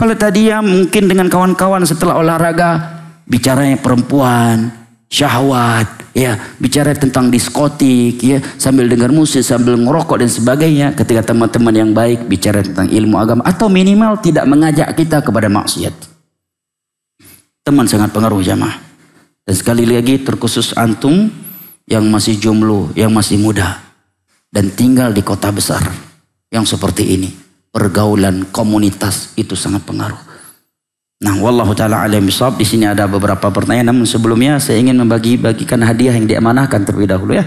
Kalau tadi ya mungkin dengan kawan-kawan setelah olahraga bicaranya perempuan, syahwat, ya bicara tentang diskotik, ya sambil dengar musik, sambil ngerokok dan sebagainya. Ketika teman-teman yang baik bicara tentang ilmu agama atau minimal tidak mengajak kita kepada maksiat. Teman sangat pengaruh jamaah. Dan sekali lagi terkhusus antum yang masih jomblo, yang masih muda dan tinggal di kota besar yang seperti ini, pergaulan komunitas itu sangat pengaruh. Nah, wallahu taala alam bisawab. Di sini ada beberapa pertanyaan, namun sebelumnya saya ingin bagikan hadiah yang diamanahkan terlebih dahulu ya.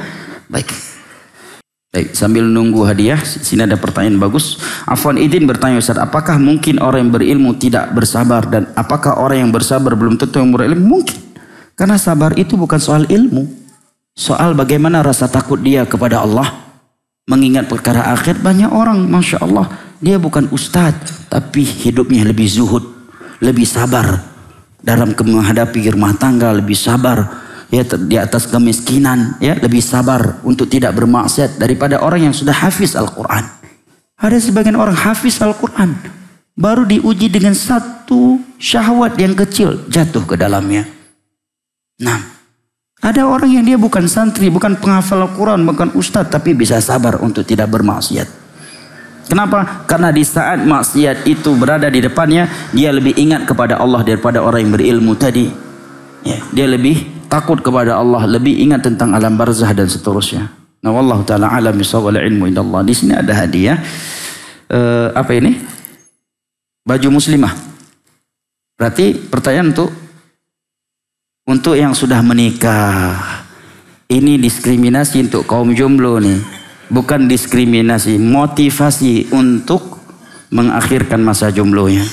Baik, sambil nunggu hadiah, sini ada pertanyaan bagus. Afwan Idin bertanya, Ustaz, apakah mungkin orang yang berilmu tidak bersabar, dan apakah orang yang bersabar belum tentu yang berilmu? Mungkin. Karena sabar itu bukan soal ilmu. Soal bagaimana rasa takut dia kepada Allah. Mengingat perkara akhir. Banyak orang, Masya Allah, dia bukan ustadz, tapi hidupnya lebih zuhud, lebih sabar. Dalam menghadapi rumah tangga, lebih sabar. Ya, di atas kemiskinan, ya lebih sabar untuk tidak bermaksiat daripada orang yang sudah hafiz Al-Quran. Ada sebagian orang hafiz Al-Quran, baru diuji dengan satu syahwat yang kecil, jatuh ke dalamnya. Nah, ada orang yang dia bukan santri, bukan penghafal Al-Quran, bukan ustadz, tapi bisa sabar untuk tidak bermaksiat. Kenapa? Karena di saat maksiat itu berada di depannya, dia lebih ingat kepada Allah daripada orang yang berilmu tadi. Ya, dia lebih takut kepada Allah, lebih ingat tentang alam barzah dan seterusnya. Nah, wallahu taala alam bisawab, wal ilmu indallah. Di sini ada hadiah. Apa ini? Baju muslimah. Berarti pertanyaan untuk yang sudah menikah. Ini diskriminasi untuk kaum jomblo nih. Bukan diskriminasi, motivasi untuk mengakhirkan masa jomblonya.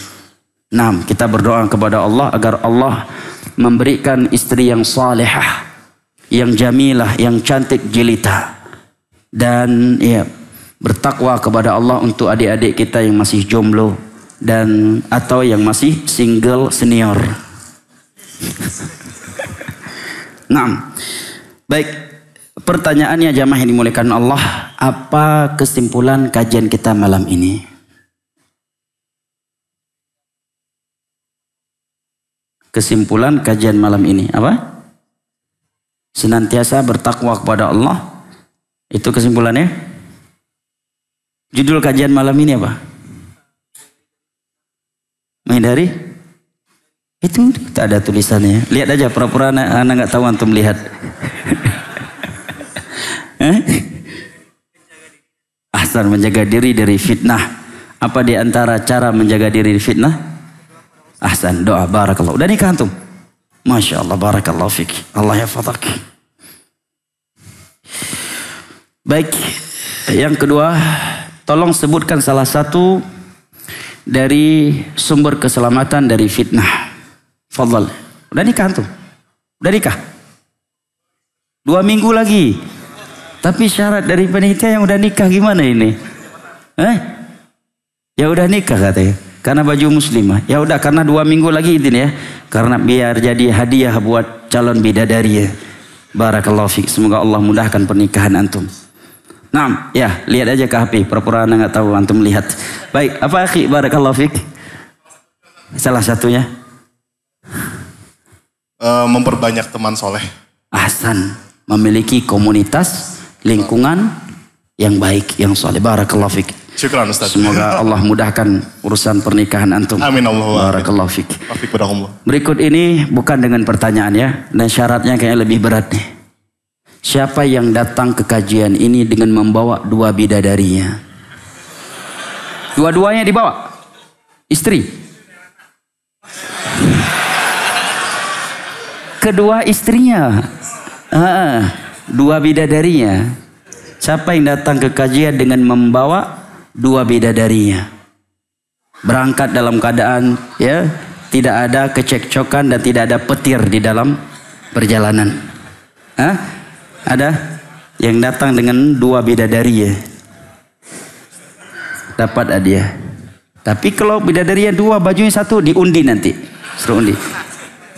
Nah, kita berdoa kepada Allah agar Allah memberikan istri yang salihah, yang jamilah, yang cantik jelita, dan ya bertakwa kepada Allah untuk adik-adik kita yang masih jomblo dan atau yang masih single senior. Nah, baik, pertanyaannya jamaah yang dimuliakan Allah, apa kesimpulan kajian kita malam ini? kesimpulan kajian malam ini apa? Senantiasa bertakwa kepada Allah. Itu kesimpulannya. Judul kajian malam ini apa? Menghindari? Itu tak ada tulisannya. Lihat aja, pura-pura anak nggak tahu antum lihat. Ahsan, menjaga diri dari fitnah. Apa di antara cara menjaga diri dari fitnah? Ahsan, doa. Barakallah. Udah nikah antum? Masya Allah, barakallahu fik. Allah yahfadzak. Baik, yang kedua, tolong sebutkan salah satu dari sumber keselamatan dari fitnah. Fadhal. Udah nikah antum? Udah nikah? 2 minggu lagi. Tapi syarat dari panitia yang udah nikah gimana ini? Ya udah nikah katanya. Karena baju muslimah. Ya udah, karena 2 minggu lagi ini ya. Karena biar jadi hadiah buat calon bidadari ya. Barakallahu fiik. Semoga Allah mudahkan pernikahan antum. Nah, ya lihat aja ke HP. Pura-pura anda nggak tahu, antum lihat. Baik, apa akhi? Barakallahu fiik. Salah satunya. Memperbanyak teman soleh. Ahsan, memiliki komunitas lingkungan yang baik, yang soleh. Barakallahu fiik. Syukran Ustaz. Semoga Allah mudahkan urusan pernikahan antum. Amin Allah. Barakallahu fiik. Berikut ini bukan dengan pertanyaan ya, dan syaratnya kayaknya lebih berat nih. Siapa yang datang ke kajian ini dengan membawa 2 bidadarinya? Dua-duanya dibawa? Istri? Kedua istrinya? 2 bidadarinya. Siapa yang datang ke kajian dengan membawa 2 bidadarinya? Berangkat dalam keadaan ya tidak ada kecekcokan dan tidak ada petir di dalam perjalanan. Ada yang datang dengan 2 bidadari ya, dapat hadiah. Tapi kalau bidadarinya 2, bajunya 1, diundi nanti. Suruh undi.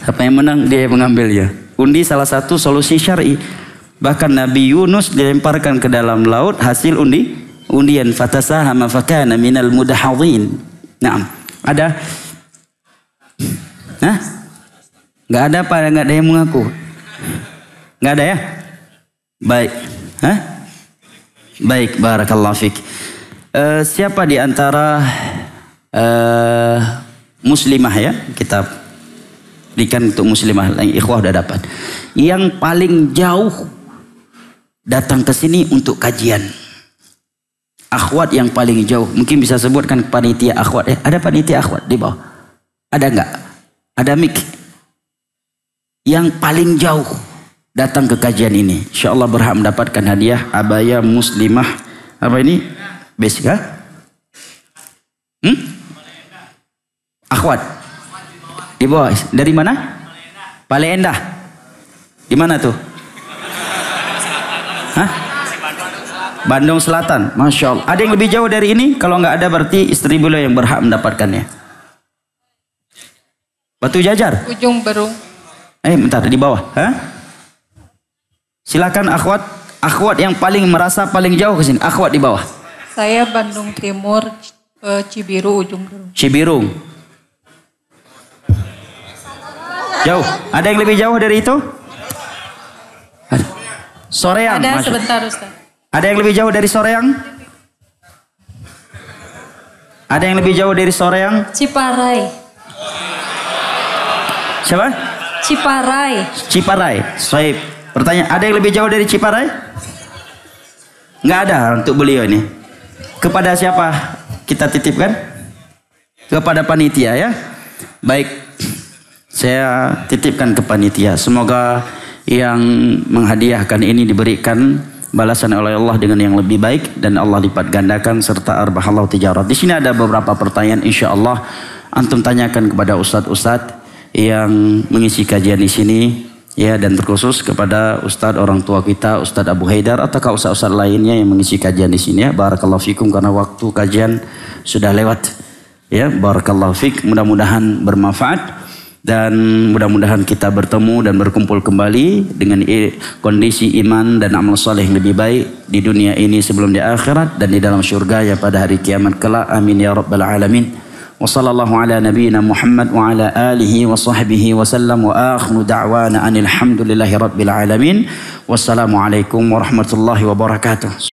Siapa yang menang dia mengambil ya. Undi salah satu solusi syar'i. Bahkan Nabi Yunus dilemparkan ke dalam laut hasil undian fatasahama fakana minal mudahadhin. Naam. Ada? Nggak ada apa? Nggak ada yang mengaku? Nggak ada ya? Baik. Baik, barakallahu fik. Siapa di antara muslimah ya, kita berikan untuk muslimah, yang ikhwah udah dapat, yang paling jauh datang ke sini untuk kajian. Akhwat yang paling jauh, mungkin bisa sebutkan panitia akhwat. Ada panitia akhwat di bawah? Ada enggak? Ada mik? Yang paling jauh datang ke kajian ini, insyaallah berhak mendapatkan hadiah abaya muslimah. Apa ini? Basic ha? Akhwat di bawah. Dari mana? Pale Endah. Di mana tuh? Bandung Selatan. Masya Allah. Ada yang lebih jauh dari ini? Kalau nggak ada berarti istri beliau yang berhak mendapatkannya. Batu Jajar. Ujung Berung. Bentar di bawah. Silakan akhwat. Akhwat yang paling merasa paling jauh ke sini. Akhwat di bawah. Saya Bandung Timur, Cibiru, Ujung Berung. Cibiru. Jauh. Ada yang lebih jauh dari itu? Soreang. Ada sebentar Ustaz. Ada yang lebih jauh dari Soreang? Ada yang lebih jauh dari Soreang? Ciparai. Siapa? Ciparai. Ciparai. Baik. Pertanyaan, ada yang lebih jauh dari Ciparai? Nggak ada untuk beliau ini. Kepada siapa kita titipkan? Kepada panitia ya. Baik. Saya titipkan ke panitia. Semoga yang menghadiahkan ini diberikan balasan oleh Allah dengan yang lebih baik dan Allah lipat gandakan serta arbahallahu tijarat. Di sini ada beberapa pertanyaan, insya Allah antum tanyakan kepada ustadz-ustadz yang mengisi kajian di sini ya, dan terkhusus kepada ustadz orang tua kita, Ustadz Abu Haidar, ataukah ustadz-ustadz lainnya yang mengisi kajian di sini ya. Barakallahu fikum, karena waktu kajian sudah lewat ya. Barakallahu fik, mudah-mudahan bermanfaat dan mudah-mudahan kita bertemu dan berkumpul kembali dengan kondisi iman dan amal saleh yang lebih baik di dunia ini sebelum di akhirat dan di dalam syurga ya pada hari kiamat kelak. Amin ya rabbal alamin. Wa sallallahu ala nabiyyina Muhammad wa ala alihi wa sahbihi wa sallam wa akhiru da'wana anil hamdulillahi rabbil alamin. Wassalamualaikum warahmatullahi wabarakatuh.